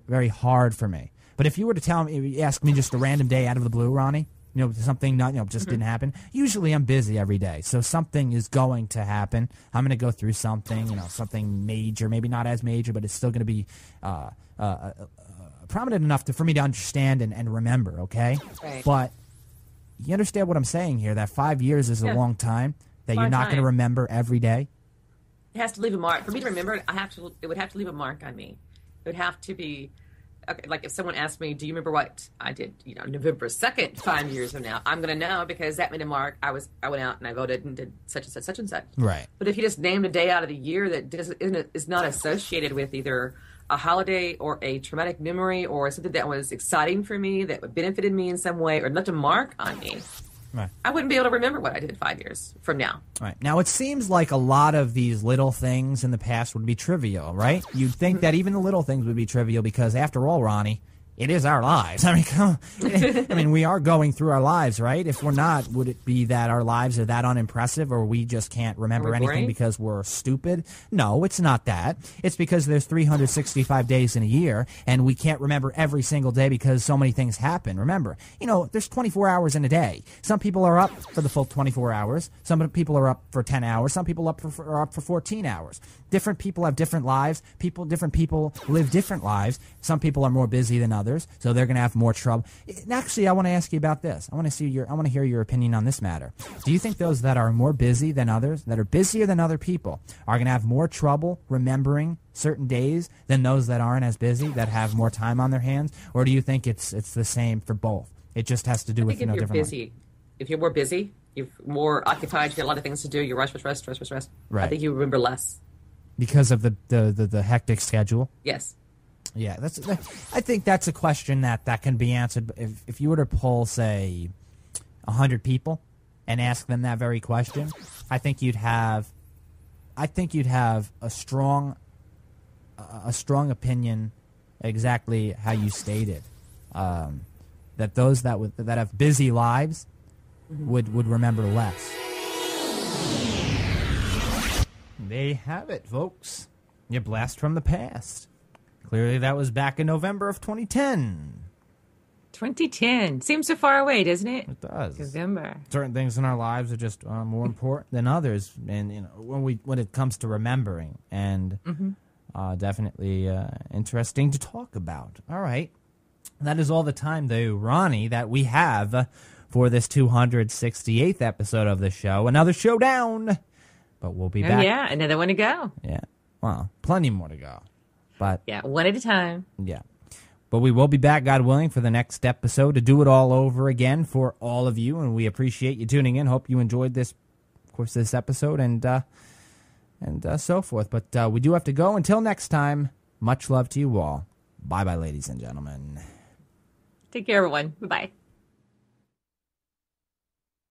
very hard for me. But if you were to ask me just a random day out of the blue, Ronnie, something just didn't happen. Usually I'm busy every day, so something is going to happen. I'm going to go through something, something major, maybe not as major, but it's still going to be prominent enough for me to understand and remember, okay? Right. But you understand what I'm saying here, that 5 years is a long time, that you're not going to remember every day? It has to leave a mark. For me to remember it, it would have to leave a mark on me. It would have to be, okay, like if someone asked me, do you remember what I did, November 2nd, 5 years from now? I'm going to know because that made a mark. I went out and I voted and did such and such, such and such. Right. But if you just named a day out of the year that is not associated with either a holiday or a traumatic memory or something that was exciting for me, that benefited me in some way or left a mark on me, right, I wouldn't be able to remember what I did 5 years from now. Right. Now, it seems like a lot of these little things in the past would be trivial, right? You'd think that even the little things would be trivial because, after all, Ronnie, it is our lives. We are going through our lives, right? If we're not, would it be that our lives are that unimpressive or we just can't remember anything because we're stupid? No, it's not that. It's because there's 365 days in a year and we can't remember every single day because so many things happen. Remember, there's 24 hours in a day. Some people are up for the full 24 hours. Some people are up for 10 hours. Some people are up for 14 hours. Different people have different lives. Different people live different lives. Some people are more busy than others, so they're going to have more trouble. Actually, I want to ask you about this. I want to hear your opinion on this matter. Do you think those that are more busy than others, that are busier than other people, are going to have more trouble remembering certain days than those that aren't as busy, that have more time on their hands? Or do you think it's the same for both? It just has to do with different. If you're more busy, you're more occupied, you got a lot of things to do, you rush. Right. I think you remember less. Because of the hectic schedule? Yes. Yeah, I think that's a question that can be answered. If you were to poll, say, 100 people and ask them that very question, I think you'd have a strong opinion, exactly how you stated, that those that have busy lives would remember less. There you have it, folks. Your blast from the past. Clearly, that was back in November of 2010. 2010 seems so far away, doesn't it? It does. November. Certain things in our lives are just more important than others, and when it comes to remembering, and definitely interesting to talk about. All right, that is all the time, though, Ronnie, that we have for this 268th episode of the show. Another showdown, but we'll be back. Yeah, another one to go. Yeah, well, plenty more to go. But yeah, one at a time. Yeah. But we will be back, God willing, for the next episode to do it all over again for all of you, and we appreciate you tuning in. Hope you enjoyed this episode and so forth. But we do have to go. Until next time, much love to you all. Bye-bye, ladies and gentlemen. Take care, everyone. Bye-bye.